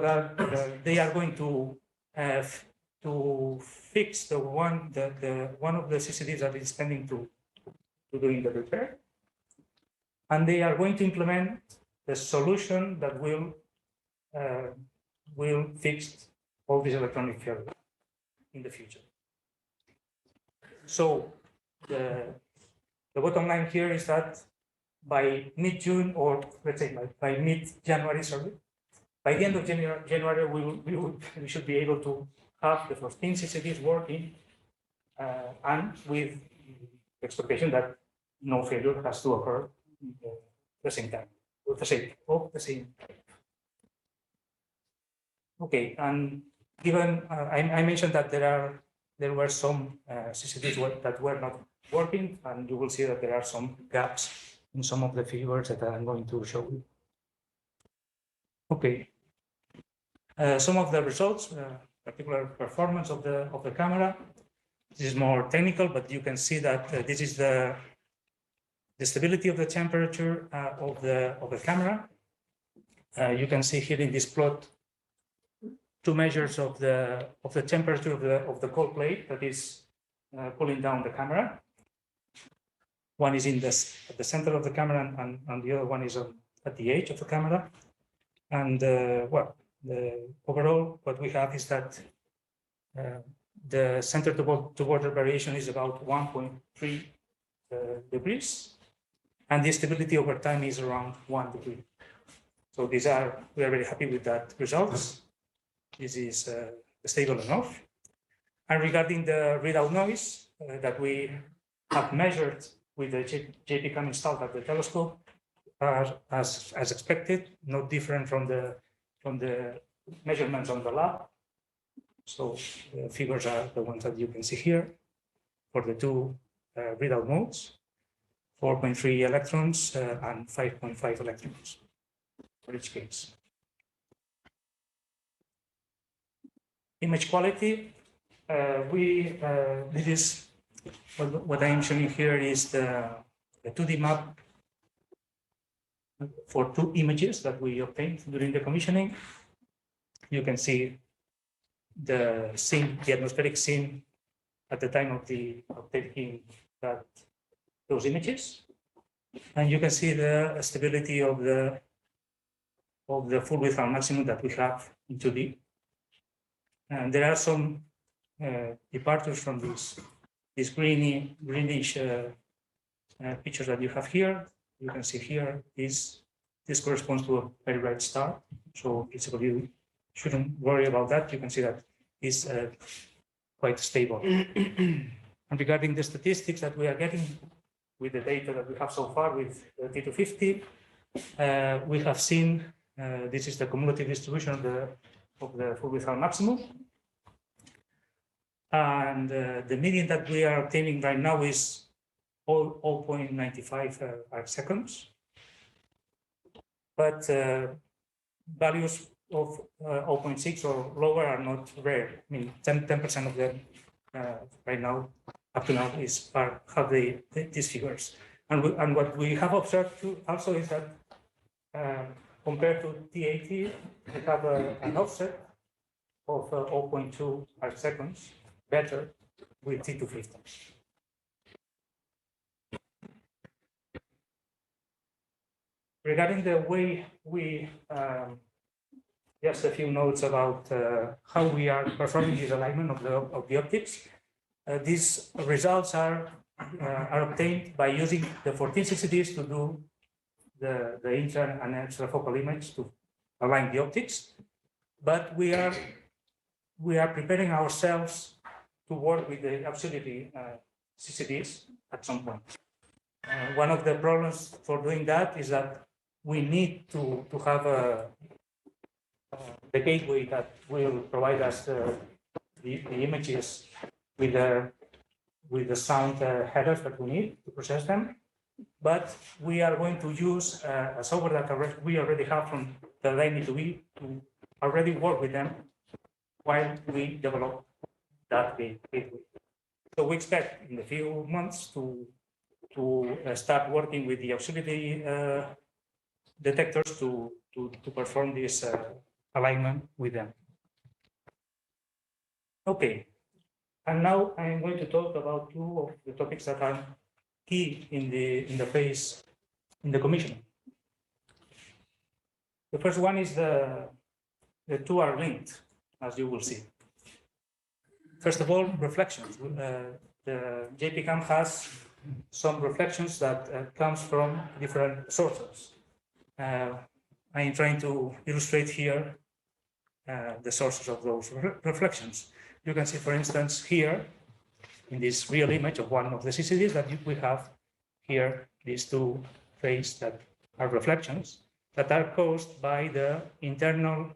they are going to have to fix one of the CCDs that is pending to doing the repair, and they are going to implement the solution that will fix all these electronic failures in the future. So the bottom line here is that by mid-June, or let's say by mid-January, sorry, by the end of January, we should be able to have the 14 CCDs working and with the expectation that no failure has to occur at the same time, with the same. Okay, and given I mentioned that there were some CCDs that were not working, and you will see that there are some gaps in some of the figures that I'm going to show you. Okay, some of the results, particular performance of the camera. This is more technical, but you can see that this is the stability of the temperature of the camera. You can see here in this plot two measures of the temperature of the cold plate that is cooling down the camera. One is at the center of the camera, and the other one is at the edge of the camera. And overall, what we have is that the center to border variation is about 1.3 degrees, and the stability over time is around 1 degree. So we are very happy with that results. This is stable enough. And regarding the readout noise that we have measured with the JPCam installed at the telescope, are as expected, no different from the measurements on the lab. So the figures are the ones that you can see here for the two readout modes, 4.3 electrons and 5.5 electrons for each case. Image quality, this is what I am showing here is the 2D map for two images that we obtained during the commissioning. You can see the scene, the atmospheric scene at the time of taking those images, and you can see the stability of the full width and maximum that we have in 2D. And there are some departures from this greenish pictures that you have here. You can see here this corresponds to a very bright star, so you shouldn't worry about that. You can see that it's quite stable. And regarding the statistics that we are getting with the data that we have so far with T250, we have seen this is the cumulative distribution of the full width maximum, and the median that we are obtaining right now is 0.95 arc seconds, but values of 0.6 or lower are not rare. I mean, 10% of them right now, up to now, have these figures. And what we have observed too also is that compared to T80, we have an offset of 0.2 arc seconds better with T250. Regarding the way we, just a few notes about how we are performing this alignment of the optics. These results are obtained by using the 14 CCDs to do the intra and extra focal image to align the optics. But we are preparing ourselves to work with the auxiliary CCDs at some point. One of the problems for doing that is that we need to have the gateway that will provide us the images with the sound headers that we need to process them. But we are going to use a software that we already have from the LME2B to already work with them while we develop that gateway. So we expect in a few months to start working with the auxiliary detectors to perform this alignment with them. Okay, and now I'm going to talk about two of the topics that are key in the phase in the commissioning. The first one is the two are linked, as you will see. First of all, reflections. The JPCam has some reflections that comes from different sources. I am trying to illustrate here the sources of those reflections. You can see, for instance, here, this real image of one of the CCDs that we have here, these two rays that are reflections that are caused by the internal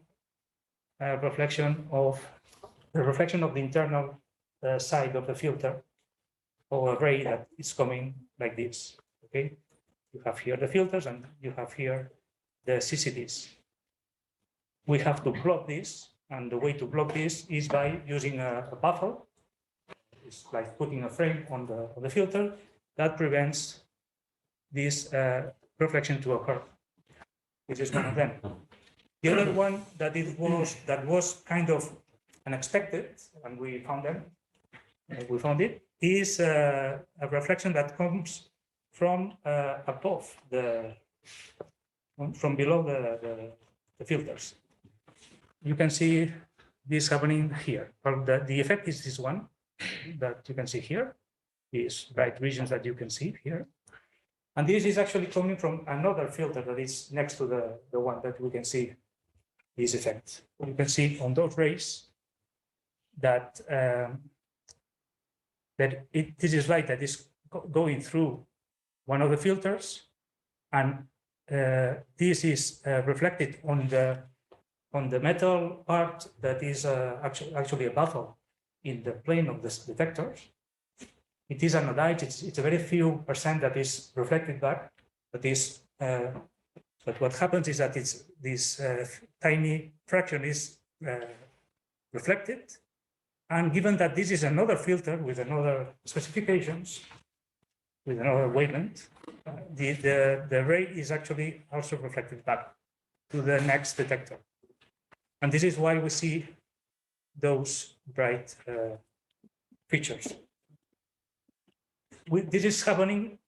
reflection of the internal side of the filter, or a ray that is coming like this. Okay, you have here the filters and you have here the CCDs. We have to block this, and the way to block this is by using a buffer. It's like putting a frame on the filter that prevents this reflection to occur. This is one of them. The other one that was kind of unexpected, and we found it, is a reflection that comes from above from below the filters. You can see this happening here. Well, the effect is this one that you can see here, these bright regions that you can see here. And this is actually coming from another filter that is next to the one that we can see this effect. You can see on those rays that this is light that is going through one of the filters, and this is reflected on the metal part that is actually a buffer in the plane of the detectors. It is anodized. It's a very few percent that is reflected back. But what happens is that this tiny fraction is reflected, and given that this is another filter with another specifications, with another wavelength, the ray is actually also reflected back to the next detector. And this is why we see those bright features. This is happening,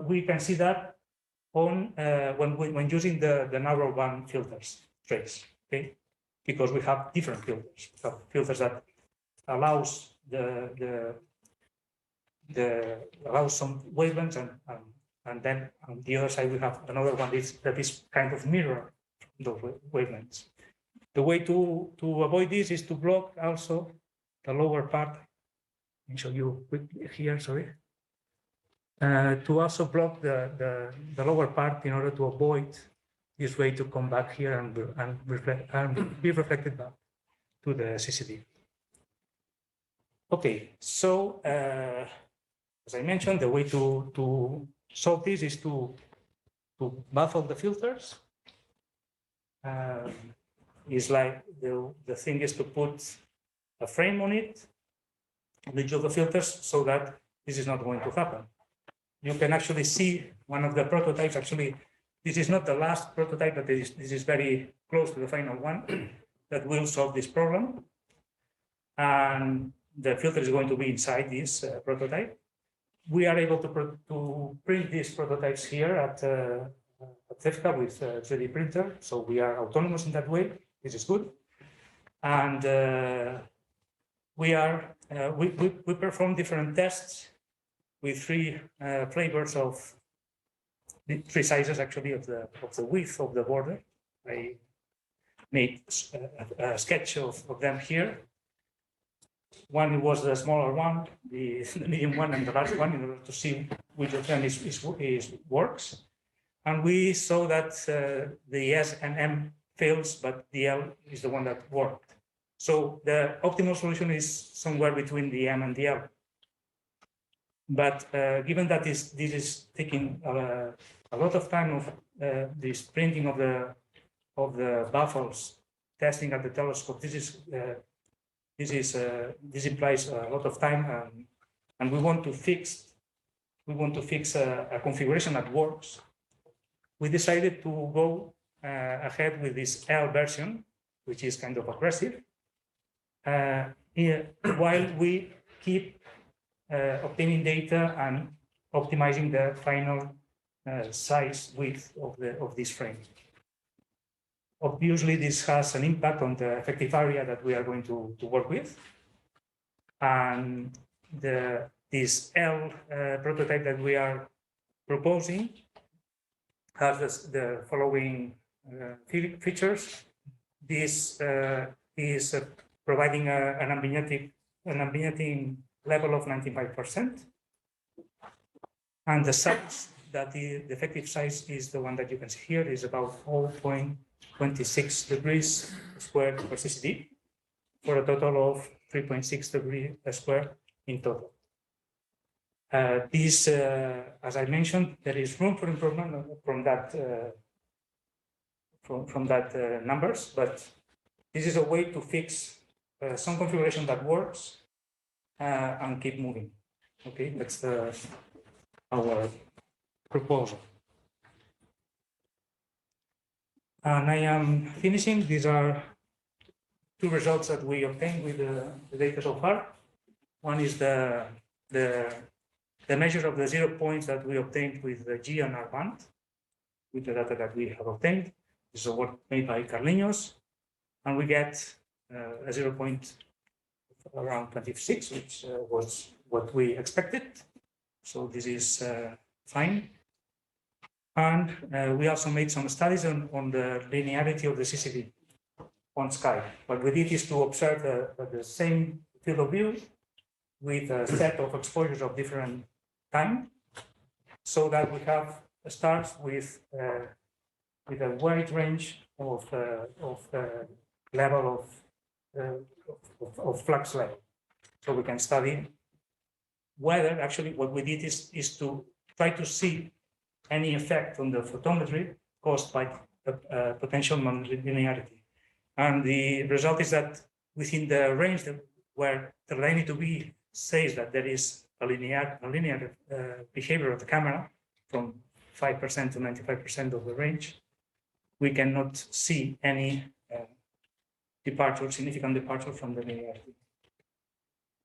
we can see that on when using the narrow band filters trace, okay? Because we have different filters. So filters that allows allows some wavelengths, and then on the other side we have another one that is kind of mirror those wavelengths. The way to avoid this is to block also the lower part. Let me show you quickly here, sorry. To also block the lower part in order to avoid this ray to come back here and be reflected back to the CCD. Okay, so as I mentioned, the way to solve this is to baffle the filters. Is like the thing is to put a frame on it, on each of the filters, so that this is not going to happen. You can actually see one of the prototypes. Actually, this is not the last prototype, but this is very close to the final one that will solve this problem. And the filter is going to be inside this prototype. We are able to print these prototypes here at CEFCA with a 3D printer. So we are autonomous in that way. This is good. And we perform different tests with three flavors of three sizes actually of the width of the border. I made a sketch of them here. One was the smaller one, the medium one, and the large one, in order to see which of them works. And we saw that the S and M fails, but the L is the one that worked. So the optimal solution is somewhere between the M and the L. But given that this is taking a lot of time of this printing of the baffles, testing at the telescope, this implies a lot of time, and we want to fix a configuration that works. We decided to go ahead with this L version, which is kind of aggressive, while we keep obtaining data and optimizing the final size width of this frame. Obviously, this has an impact on the effective area that we are going to work with. And this L prototype that we are proposing has the following features. This is providing an ambient level of 95%. And the size, that the effective size is the one that you can see here, is about 4.26 degrees squared per CCD, for a total of 3.6 degrees squared in total. This, as I mentioned, there is room for improvement from that numbers, but this is a way to fix some configuration that works and keep moving. Okay, that's our proposal. And I am finishing. These are two results that we obtained with the data so far. One is the measure of the 0 points that we obtained with the G and R band, with the data that we have obtained. This is a work made by Carlinhos, and we get a 0 point around 26, which was what we expected. So this is fine. And we also made some studies on the linearity of the CCD on sky. What we did is to observe the same field of view with a set of exposures of different time, so that we have stars with a wide range of level of flux level. So we can study whether actually what we did is to try to see any effect on the photometry caused by potential nonlinearity. And the result is that within the range where the linearity to be says that there is a linear behavior of the camera from 5% to 95% of the range, we cannot see any significant departure from the linearity.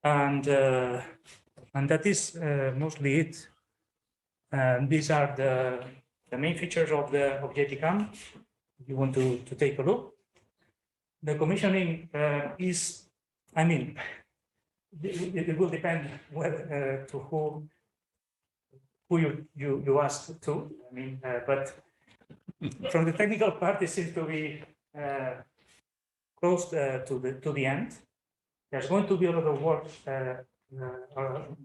And that is mostly it. These are the main features of JPCam. If you want to take a look. The commissioning is, I mean, it will depend whether to who you ask to. I mean, but from the technical part, it seems to be close to the end. There's going to be a lot of work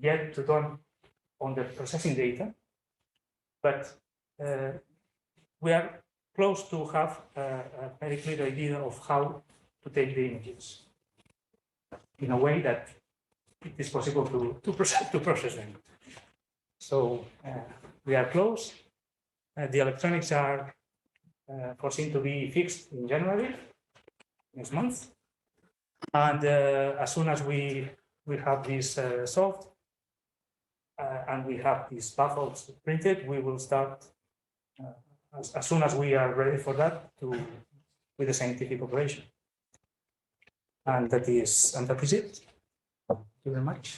yet to done on the processing data, but we are close to have a very clear idea of how to take the images in a way that it is possible to process them. So we are close. The electronics are foreseen to be fixed in January next month, and as soon as we have this solved and we have these baffles printed, we will start as soon as we are ready for that with the scientific operation. And that is it. Thank you very much.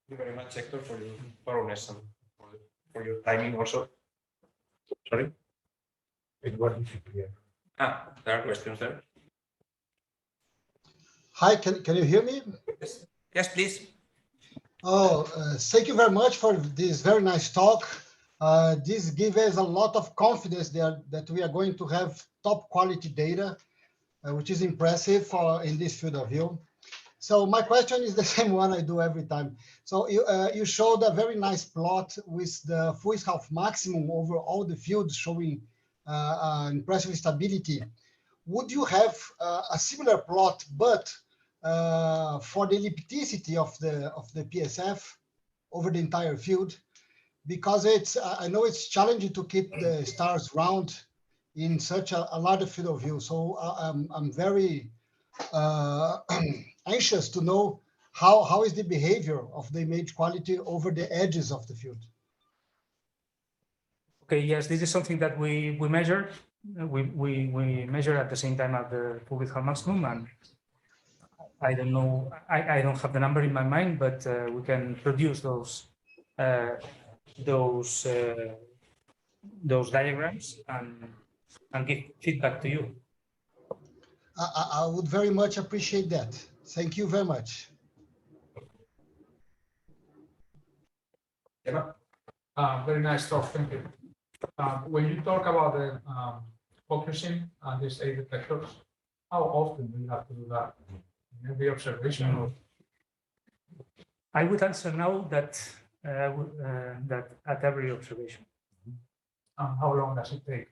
Thank you very much, Héctor, for your thoroughness and for your timing also. Sorry? It wasn't clear. There are questions there. Hi, can you hear me? Yes, please. Oh, thank you very much for this very nice talk. This gives us a lot of confidence that we are going to have top quality data, which is impressive in this field of view. So my question is the same one I do every time. So you showed a very nice plot with the Fuchs-Half maximum over all the fields showing impressive stability. Would you have a similar plot, but for the ellipticity of the PSF over the entire field? Because I know it's challenging to keep the stars round in such a large field of view. So I'm very anxious to know how is the behavior of the image quality over the edges of the field. Okay, yes, this is something that we measure. We measure at the same time at the Fuchs-Half maximum, and I don't know, I don't have the number in my mind, but we can produce those diagrams and give feedback to you. I would very much appreciate that. Thank you very much. Very nice talk, thank you. When you talk about the focusing on these 8 detectors? How often do you have to do that? In every observation? Or... I would answer now that that at every observation. How long does it take?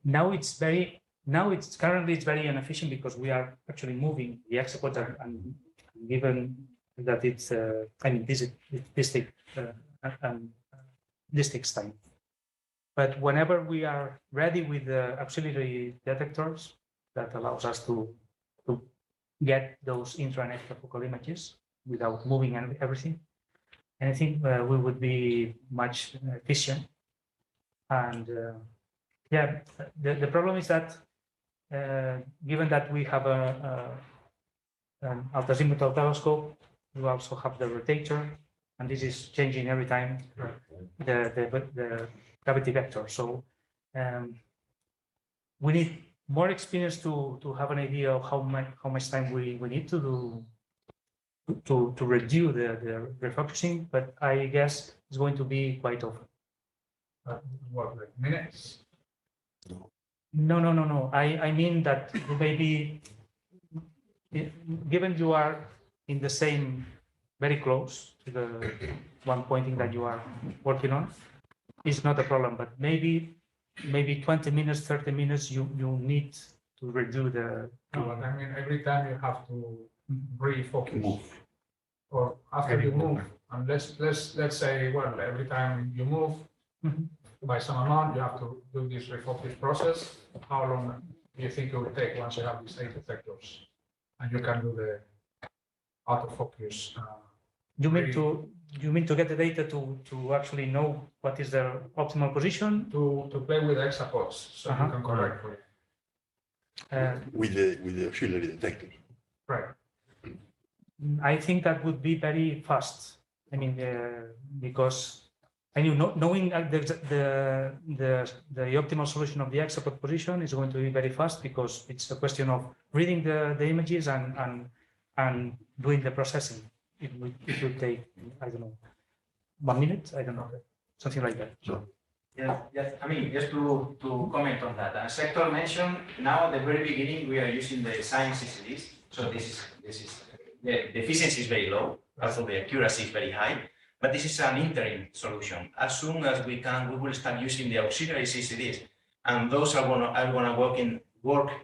Now it's currently very inefficient because we are actually moving the hexapod, and given that it's I mean this takes time. But whenever we are ready with the auxiliary detectors, that allows us to get those intra and extrafocal images without moving everything, and I think we would be much efficient. And yeah, the problem is that given that we have an altazimuthal telescope, we also have the rotator, and this is changing every time the gravity vector. So we need more experience to have an idea of how much time we need to do to reduce the refocusing, but I guess it's going to be quite often. What, like minutes? No. I mean that maybe, given you are in the same, very close to the one pointing that you are working on, it's not a problem. But maybe 20 minutes, 30 minutes, you need to redo the. No, I mean every time you have to refocus, or after you move, and let's say, well, every time you move. By some amount, you have to do this refocus process. How long do you think it will take once you have these 8 detectors and you can do the autofocus? You mean to get the data to actually know what is the optimal position? To play with hexapods, so you can correct for it. With the auxiliary detector. Right. I think that would be very fast. I mean, because. And knowing the optimal solution of the hexapod position is going to be very fast, because it's a question of reading the images and doing the processing. It would take, I don't know, 1 minute. I don't know, something like that. So. Yeah. I mean, just to comment on that. As Héctor mentioned, now at the very beginning we are using the science CCDs. So this is the efficiency is very low, also the accuracy is very high. But this is an interim solution. As soon as we can, we will start using the auxiliary CCDs, and those are gonna work in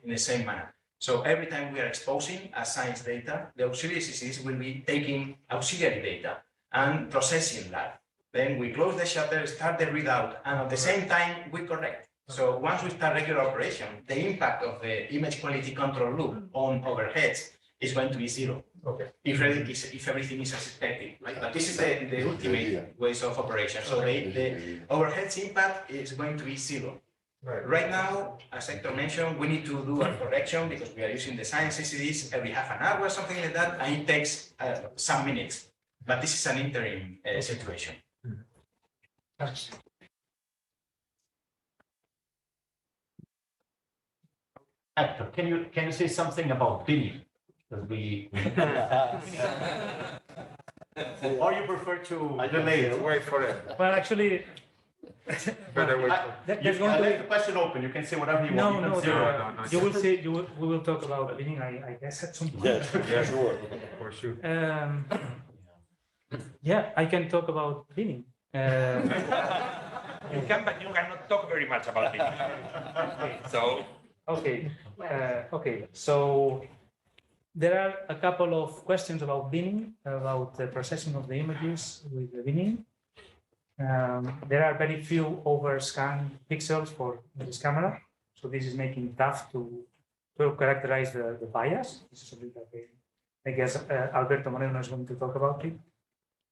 the same manner. So every time we are exposing a science data, the auxiliary CCDs will be taking auxiliary data and processing that. Then we close the shutter, start the readout, and at the same time we correct. So once we start regular operation, the impact of the image quality control loop on overheads is going to be 0. Okay. If everything is as expected, right? But this is the ultimate ways of operation. So the overheads impact is going to be 0. Right now, as Héctor mentioned, we need to do a correction because we are using the science CCDs every half an hour or something like that, and it takes some minutes. But this is an interim situation. Héctor, can you say something about binning? Because we or you prefer to delay it? Wait for it. Well, actually, Better wait. there's going to leave be the question open. You can say whatever you want. no. No. You will see. We will talk about binning. I guess at some point. Yeah, sure. For sure. Yeah, I can talk about binning. You can, but you cannot talk very much about it. So. Okay. So there are a couple of questions about binning, about the processing of the images with the binning. There are very few overscan pixels for this camera, so this is making it tough to characterize the bias. This is something that I guess Alberto Moreno is going to talk about it.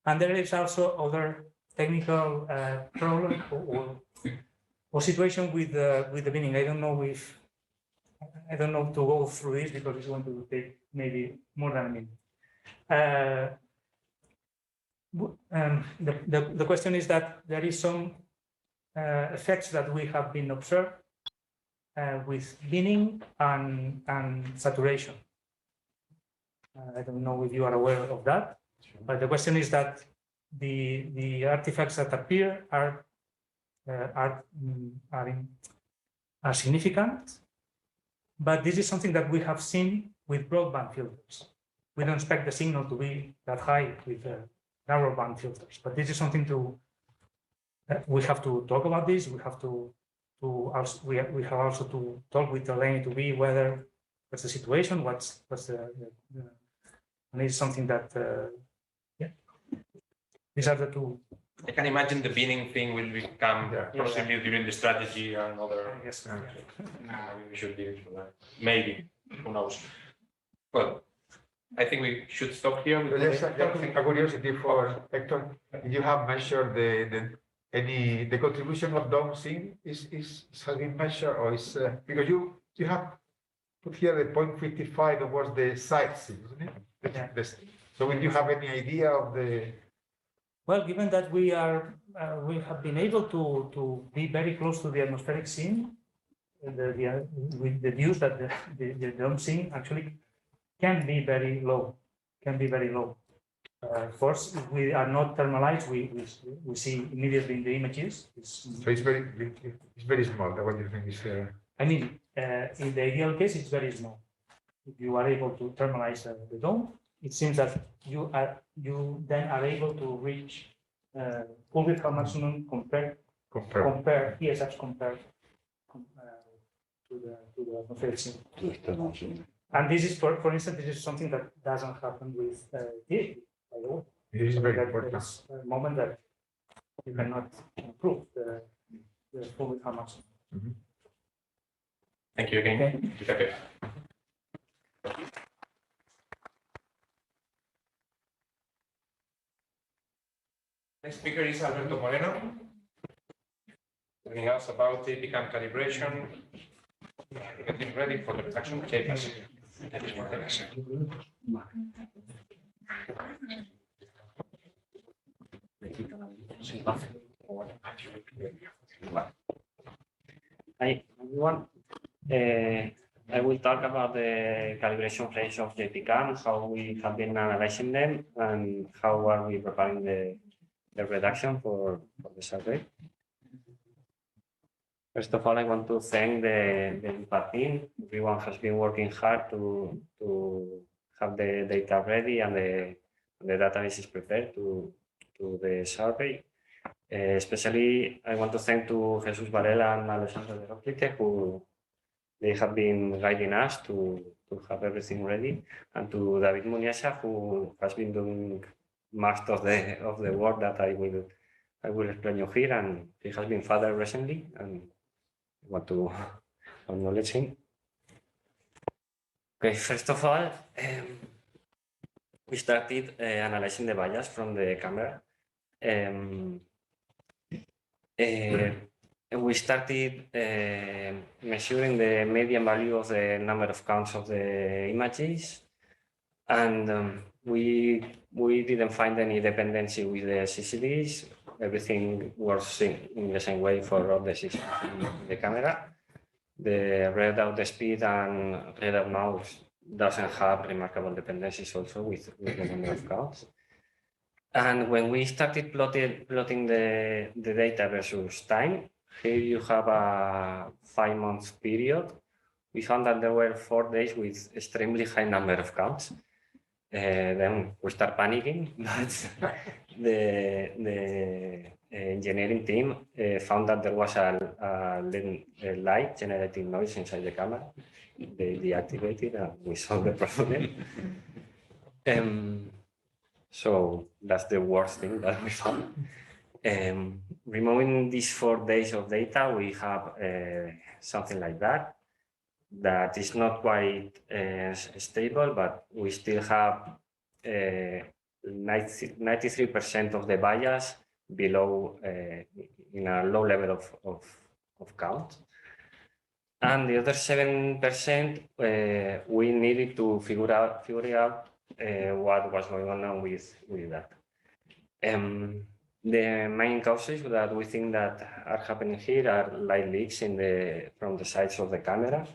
And there is also other technical problem or situation with the binning. I don't know to go through this because it's going to take maybe more than a minute. The question is that there is some effects that we have been observed with binning and saturation. I don't know if you are aware of that, but the question is that the artifacts that appear are are significant, but this is something that we have seen with broadband filters. We don't expect the signal to be that high with narrowband filters, but this is something we have to talk about this. We have we have also to talk with the lane to be whether what's the situation, what's and it's something that yeah, these are the two. I can imagine the binning thing will become possibly during the strategy and other. Yes. Maybe we should leave it for that. Maybe, who knows? Well, I think we should stop here. Just a curiosity for Héctor. You have measured the contribution of downsync has been measured, or is because you have put here the 0.55 that was the side sync, isn't it? Yeah. So will you have any idea of the? Well, given that we have been able to be very close to the atmospheric scene, we deduce that the dome scene actually can be very low. Of course, if we are not thermalized, we see immediately in the images. So it's very small. What do you think is? I mean, in the ideal case, it's very small. If you are able to thermalize the dome, it seems that you then are able to reach full width maximum compared PSFs compared to the atmospheric scene. And this is, for instance, this is something that doesn't happen with TAP. It is very important. It's a moment that you cannot improve the full width maximum. Thank you again. Okay. Next speaker is Alberto Moreno, telling us about JPCam calibration, getting ready for the reduction of JPAS. Hi, everyone. I will talk about the calibration phase of JPCam, how we have been analyzing them, and how are we preparing the reduction for the survey. First of all, I want to thank the impact team. Everyone has been working hard to have the data ready and the database is prepared to the survey. Especially, I want to thank to Jesus Varela and Alessandro De Roclite, who they have been guiding us to have everything ready, and to David Muniesa, who has been doing most of the work that I will explain you here, and he has been father recently, and I want to acknowledge him. Okay, first of all, we started analyzing the bias from the camera. We started measuring the median value of the number of counts of the images, and we didn't find any dependency with the CCDs. Everything works in the same way for all the systems in the camera. The readout speed and readout mouse doesn't have remarkable dependencies also with the number of counts. And when we started plotting the data versus time, here you have a 5-month period. We found that there were 4 days with extremely high number of counts. Then we start panicking, but the engineering team found that there was a light generating noise inside the camera. They deactivated and we solved the problem. So that's the worst thing that we found. Removing these 4 days of data, we have something like that. That is not quite stable, but we still have 93% of the bias below in a low level of count. And the other 7%, we needed to figure out what was going on with that. The main causes that we think that are happening here are light leaks from the sides of the camera,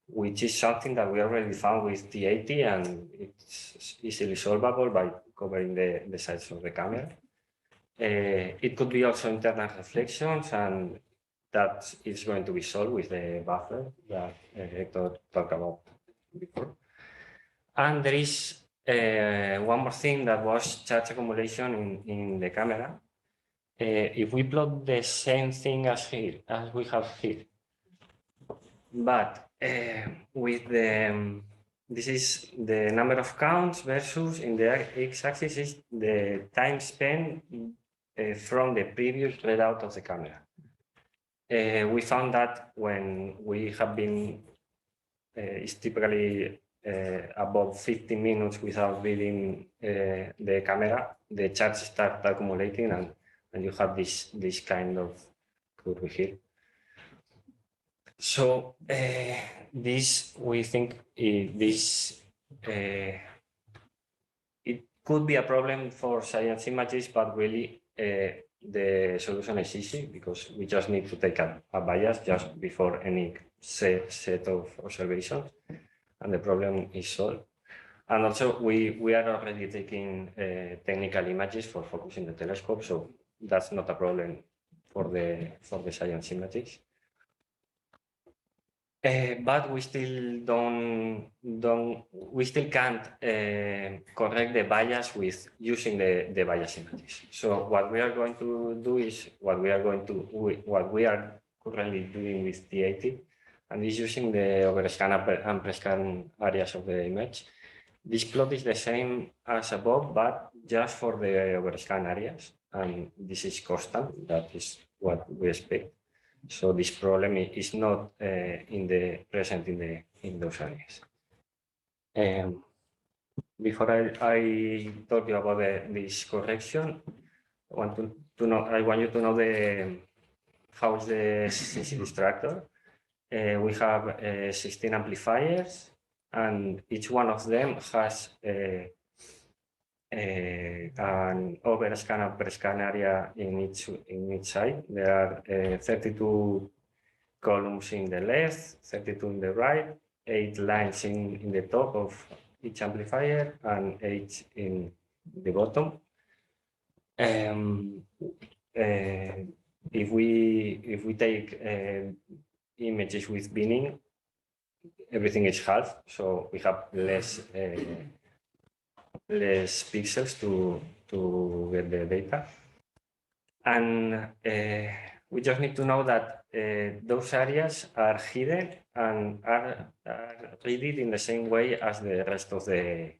which is something that we already found with T80, and it's easily solvable by covering the sides of the camera. It could be also internal reflections, and that is going to be solved with the buffer that Héctor talked about before. And there is one more thing that was charge accumulation in the camera. If we plot the same thing as here, as we have here, but with the this is the number of counts versus in the x-axis is the time spent from the previous readout of the camera. We found that when we have been, it's typically above 15 minutes without reading the camera, the charge start accumulating and you have this kind of curve here. So this, we think this it could be a problem for science images, but really the solution is easy because we just need to take a bias just before any set of observations, and the problem is solved. And also we are already taking technical images for focusing the telescope, so that's not a problem for the science images. But we still we still can't correct the bias with using the bias images. So what we are going to do is what we are currently doing with T80, and is using the overscan and prescan areas of the image. This plot is the same as above, but just for the overscan areas, and this is constant. That is what we expect. So this problem is not present in those areas. Before I talk you about this correction, I want you to know how is the sensitivity structure. We have 16 amplifiers, and each one of them has an overscan and prescan area in each side. There are 32 columns in the left, 32 in the right, 8 lines in the top of each amplifier, and 8 in the bottom. If we take images with binning, everything is half, so we have less pixels to get the data. And we just need to know that those areas are hidden and are read in the same way as the rest of the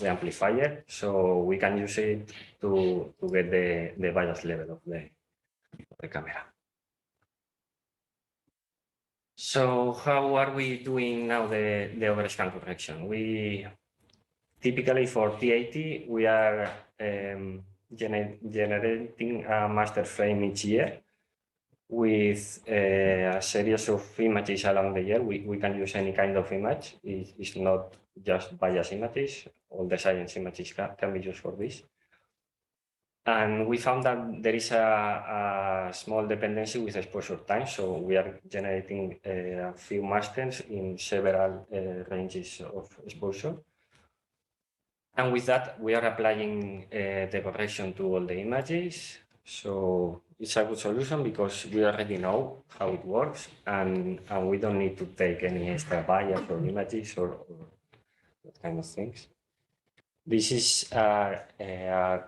amplifier, so we can use it to get the bias level of the camera. So how are we doing now the overscan correction? We typically for T80 we are generating a master frame each year with a series of images along the year. We can use any kind of image. It's not just bias images. All the science images can be used for this. And we found that there is a small dependency with exposure time. So we are generating a few masters in several ranges of exposure. And with that, we are applying the correction to all the images. So it's a good solution because we already know how it works, and we don't need to take any extra bias or images or that kind of things. This is a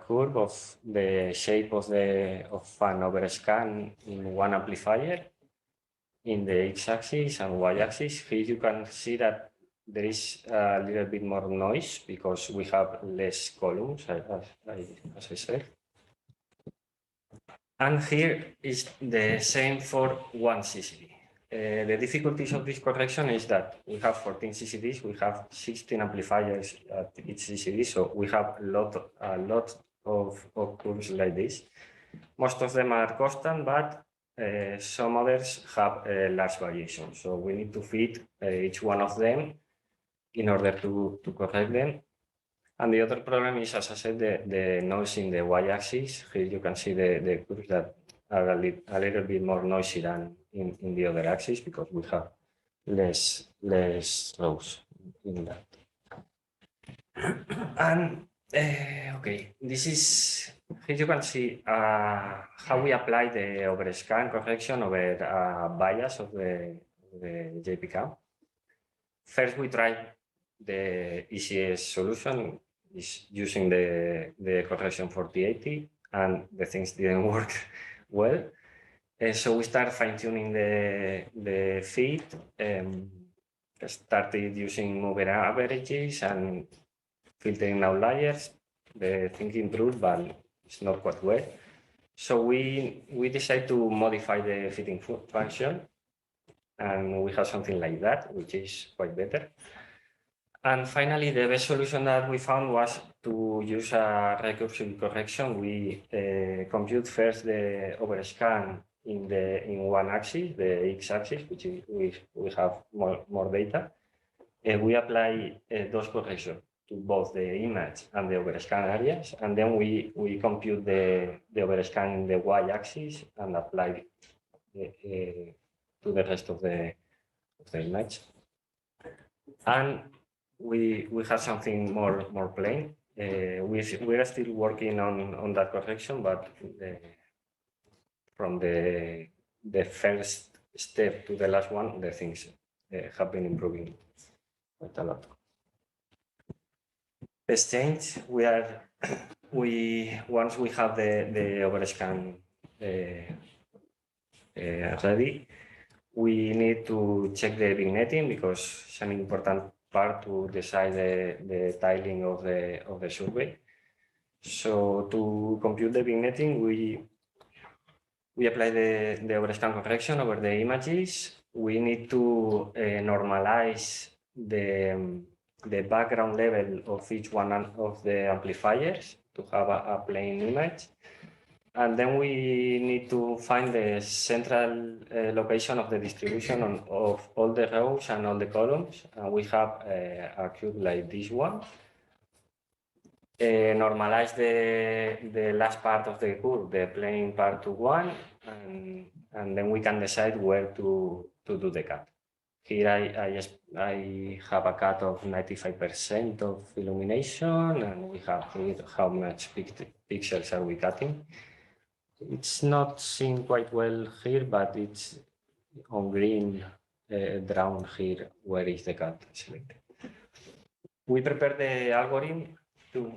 curve of the shape of an overscan in one amplifier in the x-axis and y-axis. Here you can see that there is a little bit more noise because we have less columns, as I said. And here is the same for one CCD. The difficulties of this correction is that we have 14 CCDs, we have 16 amplifiers at each CCD, so we have a lot of curves like this. Most of them are constant, but some others have large variations. So we need to fit each one of them in order to correct them. And the other problem is, as I said, the noise in the y-axis. Here you can see the curves that are a little bit more noisy than in the other axis because we have less rows in that. And okay, this is here you can see how we apply the overscan correction over bias of the JPCam. First, we try the easiest solution is using the correction 4080, and the things didn't work well. So we start fine-tuning the feed, started using moving averages and filtering outliers. The thing improved, but it's not quite well. So we decided to modify the fitting function, and we have something like that, which is quite better. And finally, the best solution that we found was to use a recursive correction. We compute first the overscan in one axis, the x-axis, which is, we have more data. We apply those corrections to both the image and the overscan areas, and then we compute the overscan in the y-axis and apply to the rest of the image. And we have something more plain. We are still working on that correction, but from the first step to the last one, the things have been improving quite a lot. Best change, once we have the overscan ready, we need to check the vignetting because it's an important part to decide the tiling of the survey. So to compute the vignetting, we apply the overscan correction over the images. We need to normalize the background level of each one of the amplifiers to have a plain image. And then we need to find the central location of the distribution of all the rows and all the columns. And we have a cube like this one. Normalize the last part of the curve, the plane part to 1, and then we can decide where to do the cut. Here I have a cut of 95% of illumination, and we have here how much pixels are we cutting. It's not seen quite well here, but it's on green drawn here where is the cut selected. We prepare the algorithm to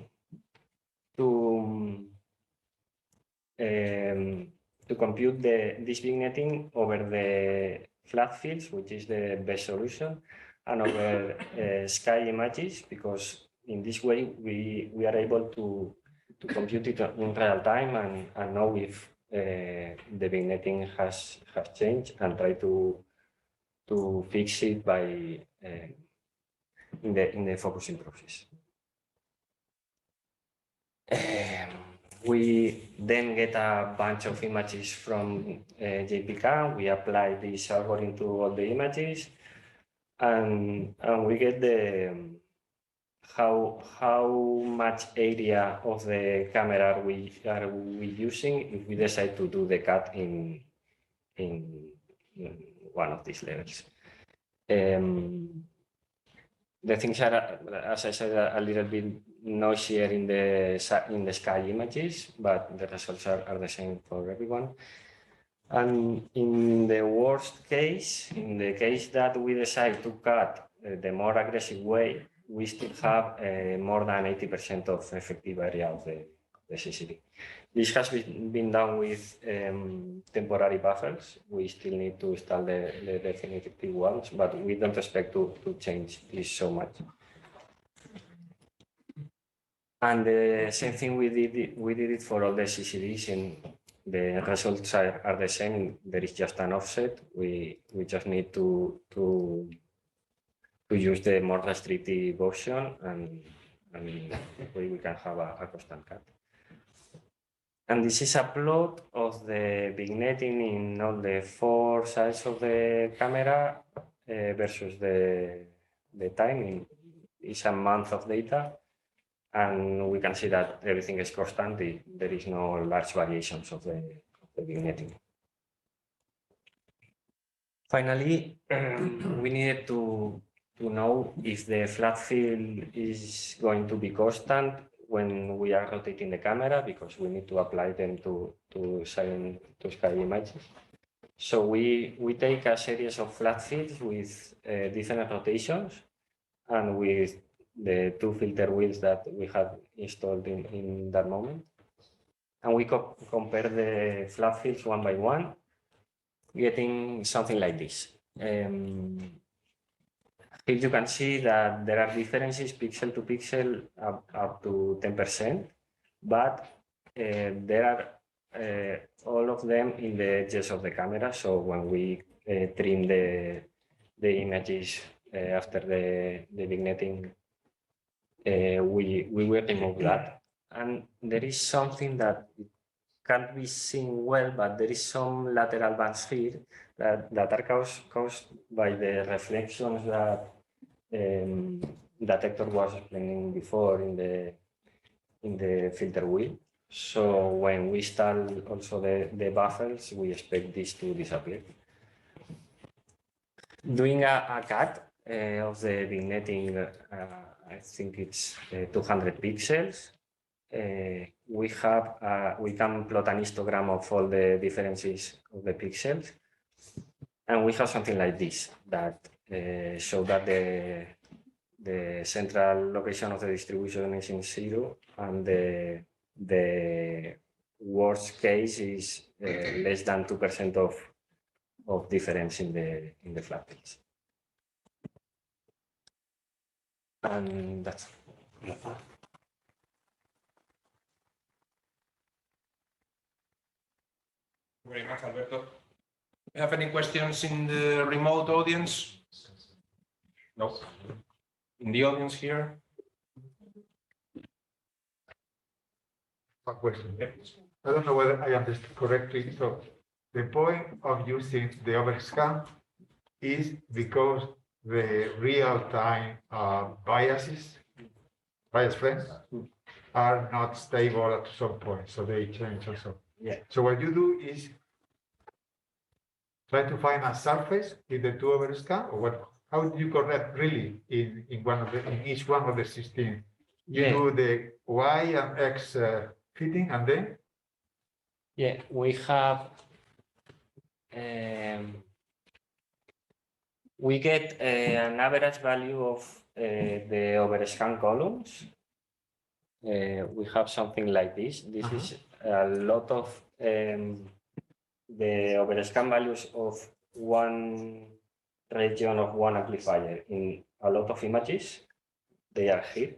compute this vignetting over the flat fields, which is the best solution, and over sky images, because in this way we are able to compute it in real time and know if the vignetting has changed and try to fix it by in the focusing process. We then get a bunch of images from JPCam. We apply this algorithm to all the images, and we get the how much area of the camera are we using if we decide to do the cut in one of these levels. The things are, as I said, a little bit noisier in the sky images, but the results are the same for everyone. And in the worst case, in the case that we decide to cut the more aggressive way, we still have more than 80% of effective area of the CCD. This has been done with temporary buffers. We still need to install the definitive ones, but we don't expect to change this so much. And the same thing we did it for all the CCDs, and the results are the same. There is just an offset. We just need to use the more restrictive option, and we can have a constant cut. And this is a plot of the vignetting in all the 4 sides of the camera versus the timing. It's a month of data, and we can see that everything is constant. There is no large variations of the vignetting. Finally, we needed to know if the flat field is going to be constant when we are rotating the camera because we need to apply them to sky images. So we take a series of flat fields with different rotations and with the 2 filter wheels that we have installed in that moment. And we compare the flat fields one by one, getting something like this. Here you can see that there are differences pixel to pixel up to 10%, but there are all of them in the edges of the camera. So when we trim the images after the vignetting, we will remove that. And there is something that can't be seen well, but there is some lateral bands here that are caused by the reflections that Héctor was explaining before in the filter wheel. So when we install also the buffers, we expect this to disappear. Doing a cut of the vignetting, I think it's 200 pixels. We can plot an histogram of all the differences of the pixels, and we have something like this that show that the central location of the distribution is in 0, and the worst case is less than 2% of difference in the flat fields. And that's it. Very much, Alberto. You have any questions in the remote audience? No. In the audience here? One question. I don't know whether I understood correctly. So the point of using the overscan is because the real-time bias frames are not stable at some point, so they change also. Yeah. So what you do is try to find a surface in the 2 overscan, or what? How do you correct really in each one of the 16? You do the Y and X fitting, and then? Yeah, we have. We get an average value of the overscan columns. We have something like this. This is a lot of the overscan values of one region of one amplifier in a lot of images. They are here.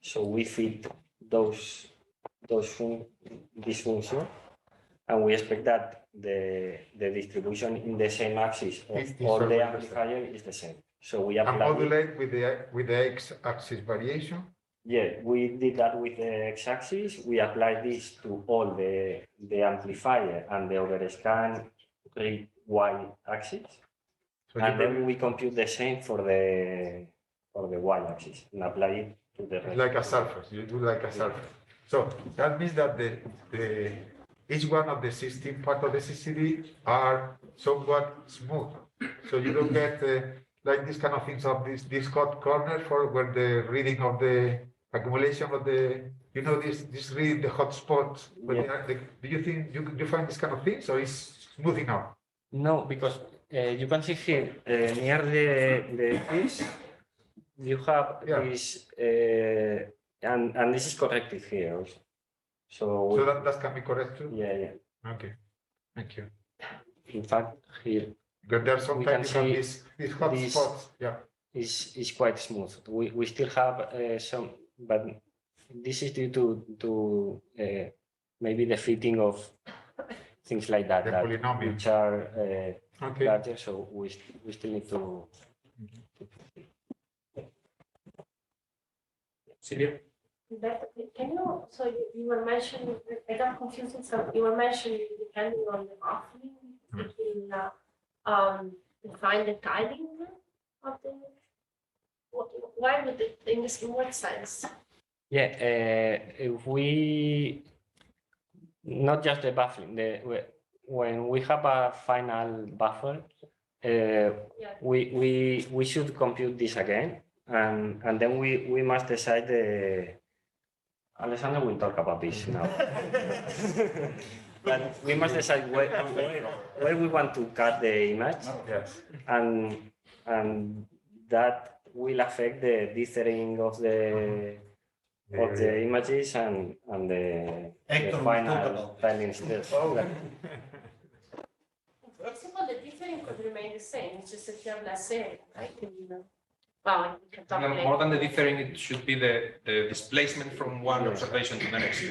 So we fit this function, and we expect that the distribution in the same axis of all the amplifier is the same. So we apply. And modulate with the x-axis variation. Yeah, we did that with the x-axis. We applied this to all the amplifier and the overscan y-axis, so and then we compute the same for the y-axis and apply it to the rest. Like a surface. You do like a surface. So that means that each one of the 16 parts of the CCD are somewhat smooth. So you don't get like this kind of things of this hot corner for where the reading of the accumulation of the, this reading the hot spots. Yeah. Do you think you find this kind of things, or is smoothing out? No, because you can see here near the piece, you have this, and this is corrected here also. So that can be corrected? Yeah. Okay, thank you. In fact, here because there are sometimes you have these hot spots. Yeah, is quite smooth. We still have some, but this is due to maybe the fitting of things like that, which are larger. So we still need to. Silvia? Can you, so you were mentioning, I got confused, so you were mentioning depending on the buffering, you can define the timing of the, why would it, in this, in what sense? Yeah, if we, not just the buffering, when we have a final buffer, we should compute this again, and then we must decide Alessandro will talk about this now. But we must decide where we want to cut the image, Yes. and that will affect the dithering of the images and the Héctor will talk final about timing steps. In principle, the difference could remain the same, it's just that you have less area, right? Well, we can talk later. More than the differing, it should be the displacement from one observation to the next.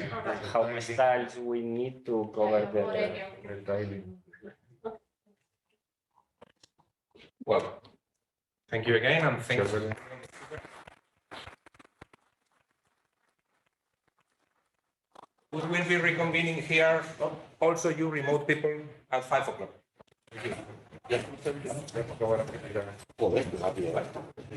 How many styles we need to cover More the area. Tiling. Well, thank you again, and thank you. We will be reconvening here, also you remote people, at 5 o'clock. Joder, qué rápido, ¿eh?